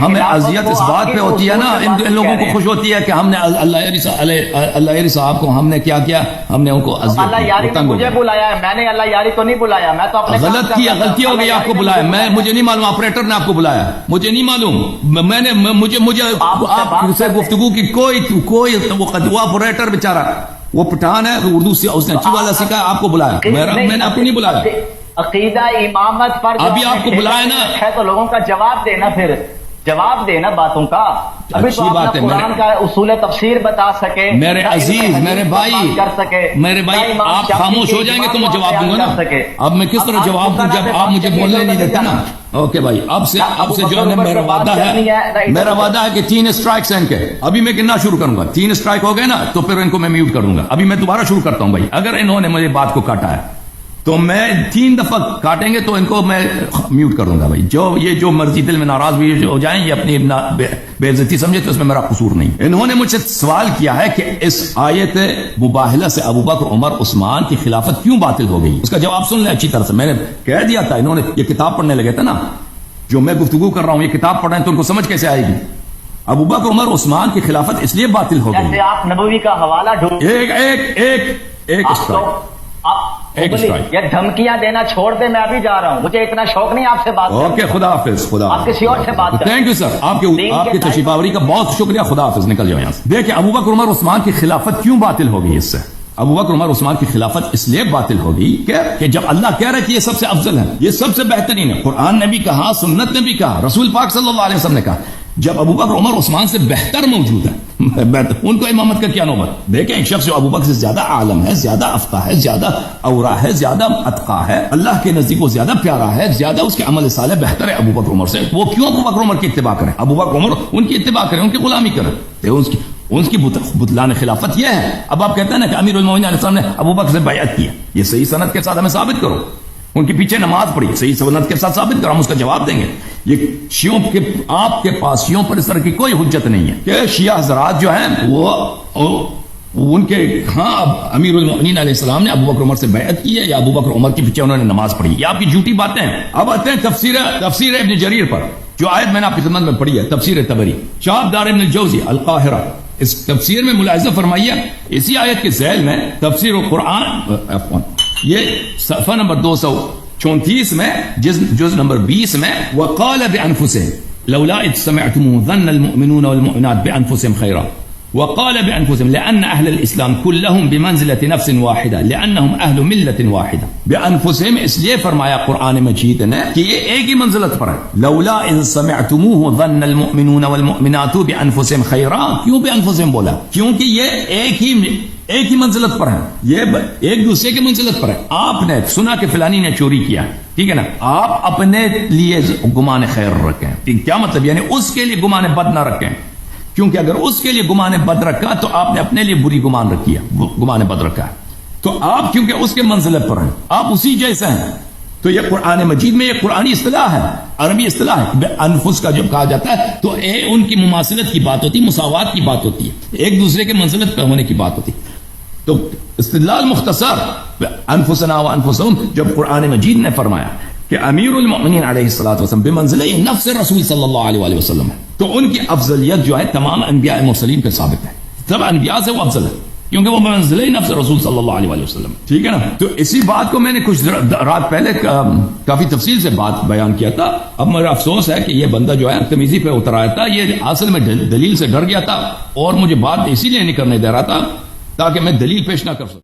ہمیں اذیت اس بات پہ ہوتی ہے نا, ان لوگوں کو خوش ہوتی ہے کہ ہم نے اللہ یاری صاحب کو ہم نے کیا کیا, ہم نے ان کو اللہ یاری نے مجھے بلایا ہے, میں نے اللہ یاری کو نہیں بلایا. میں تو اپنے غلط کیا, غلطی ہو گئی, آپ کو بلایا. میں مجھے نہیں معلوم آپریٹر نے آپ کو بلایا, مجھے نہیں معلوم. میں نے مجھے آپ سے گفتگو کی کوئی وہ آپریٹر بیچارہ وہ پٹھان ہے, اردو سے اس نے اچھی والا سیکھا, آپ کو بلایا. میں نے آپ کو نہیں بلایا. عقیدہ امامت پر ابھی آپ کو بلایا نا ہے تو لوگوں کا جواب دینا, پھر جواب دینا باتوں کا. ابھی تو آپ قرآن کا اصول تفسیر بتا سکے. میرے عزیز, میرے بھائی, کر سکے میرے بھائی, آپ خاموش ہو جائیں گے تو میں جواب دوں گا نا. اب میں کس طرح جواب دوں جب آپ مجھے بولنے نہیں دیتے نا. اوکے بھائی, اب سے جو ہے میرا وعدہ ہے کہ 3 اسٹرائکس ہیں ان کے. ابھی میں گننا شروع کروں گا, 3 اسٹرائک ہو گئے نا تو پھر ان کو میں میوٹ کروں گا. ابھی میں دوبارہ شروع کرتا ہوں بھائی. اگر انہوں نے مجھے بات کو کاٹا ہے تو میں 3 دفعہ کاٹیں گے تو ان کو میں میوٹ کر دوں گا بھائی. جو مرضی دل میں ناراض بھی ہو جائیں, یہ اپنی بے عزتی سمجھے تو اس میں میرا قصور نہیں. انہوں نے مجھ سے سوال کیا ہے کہ اس آیت مباہلہ سے ابو بکر عمر عثمان کی خلافت کیوں باطل ہو گئی. اس کا جواب سن لیں اچھی طرح سے. میں نے کہہ دیا تھا, انہوں نے یہ کتاب پڑھنے لگے تھے نا, جو میں گفتگو کر رہا ہوں یہ کتاب پڑھ رہے ہیں تو ان کو سمجھ کیسے آئے گی. ابو بکر عمر عثمان کی خلافت اس لیے باطل ہو گئی. آپ نبوی کا حوالہ ڈھونڈ, یہ دھمکیاں دینا چھوڑ دے, میں ابھی جا رہا ہوں, مجھے اتنا شوق نہیں آپ سے بات. اوکے, خدا حافظ. خدا آپ کسی اور سے بات کریں. تھینک یو سر, آپ کی تشریف آوری کا بہت شکریہ. خدا حافظ, نکل جاؤ یہاں سے. دیکھیں ابو بکر عمر عثمان کی خلافت کیوں باطل ہو گئی. اس سے ابو بکر عمر عثمان کی خلافت اس لیے باطل ہوگی کہ جب اللہ کہہ رہا ہے کہ یہ سب سے افضل ہے, یہ سب سے بہترین ہے, قرآن نے بھی کہا, سنت نے بھی کہا, رسول پاک صلی اللہ علیہ وسلم نے کہا, جب ابو بکر عمر عثمان سے بہتر موجود ہے ان کو امامت کا کیا نوبت. دیکھیں ایک شخص جو ابو بکر سے زیادہ عالم ہے, زیادہ افقہ ہے, زیادہ اورا ہے, زیادہ اتقا ہے, اللہ کے نزدیک وہ زیادہ پیارا ہے, زیادہ اس کے عمل صالح بہتر ہے ابو بکر عمر سے. وہ کیوں ابو بکر عمر کی اتباع کریں؟ ابو بکر عمر ان کی اتباع کریں, ان کی غلامی کریں. ان کی بطلان خلافت یہ ہے. اب آپ کہتے ہیں نا کہ امیر المومنین علیہ السلام نے ابو بکر سے بیعت کی ہے, یہ صحیح سند کے ساتھ ہمیں ثابت کرو. ان کے پیچھے نماز پڑھی, صحیح سند کے ساتھ ثابت کرو, ہم اس کا جواب دیں گے. یہ شیعوں کے, آپ کے پاس شیعوں پر اس طرح کی کوئی حجت نہیں ہے کہ شیعہ حضرات جو ہیں وہ ان کے امیر المومنین علیہ السلام نے ابو بکر عمر سے بیعت کی ہے یا ابو بکر عمر کے پیچھے انہوں نے نماز پڑھی. یہ آپ کی جھوٹی باتیں ہیں. اب آتے ہیں تفسیر ابن جریر پر, جو آیت میں نے آپ کی خدمت میں پڑھی ہے, تفسیر طبری. شہاب دار ابن الجوزی القاہرہ اس تفسیر میں ملاحظہ فرمائیے, اسی آیت کے ذیل میں تفسیر القرآن یہ صفحہ نمبر 234 میں جز نمبر 20 میں, وقال بانفسهم لولا اذ سمعتموه ظن المؤمنون والمؤمنات بانفسهم خيرا وقال بانفسهم لان اهل الاسلام كلهم بمنزله نفس واحده لانهم اهل مله واحده. بانفسهم اس لیے فرمایا قرآن مجید نے کہ یہ ایک ہی منزلت پر ہے. لولا اذ سمعتموه ظن المؤمنون والمؤمنات بانفسهم خيرا, کیوں بانفسهم بولا؟ کیونکہ یہ ایک ہی منزلت پر ہے, یہ ایک دوسرے کے منزلت پر ہے. آپ نے سنا کہ فلانی نے چوری کیا, ٹھیک ہے نا, آپ اپنے لیے گمان خیر رکھیں. کیا مطلب؟ یعنی اس کے لیے گمان بد نہ رکھیں, کیونکہ اگر اس کے لیے گمان بد رکھا تو آپ نے اپنے لیے بری گمان رکھی ہے, گمان بد رکھا ہے. تو آپ کیونکہ اس کے منزلت پر ہیں, آپ اسی جیسے ہیں. تو یہ قرآن مجید میں یہ قرآنی اصطلاح ہے, عربی اصطلاح ہے. انفس کا جب کہا جاتا ہے تو ان کی مماثلت کی بات ہوتی ہے, مساوات کی بات ہوتی ہے, ایک دوسرے کے منزلت پہ ہونے کی بات ہوتی ہے. تو استدلال مختصر انفسنا و انفسهم, جب قرآن مجید نے فرمایا کہ امیر المؤمنین علیہ الصلوۃ والسلام بمنزلہ نفس رسول صلی اللہ علیہ وآلہ وسلم ہے, تو ان کی افضلیت جو ہے تمام انبیاء مرسلین پہ ثابت ہے. سب انبیاء سے وہ افضل ہے کیونکہ وہ بمنزلہ نفس رسول صلی اللہ علیہ وآلہ وسلم, ٹھیک ہے نا. تو اسی بات کو میں نے کچھ رات پہلے کافی تفصیل سے بات بیان کیا تھا. اب میرا افسوس ہے کہ یہ بندہ جو ہے تمیزی پہ اتر آیا تھا, یہ اصل میں دلیل سے ڈر گیا تھا اور مجھے بات اسی لیے نہیں کرنے دے رہا تھا تاکہ میں دلیل پیش نہ کر سکوں.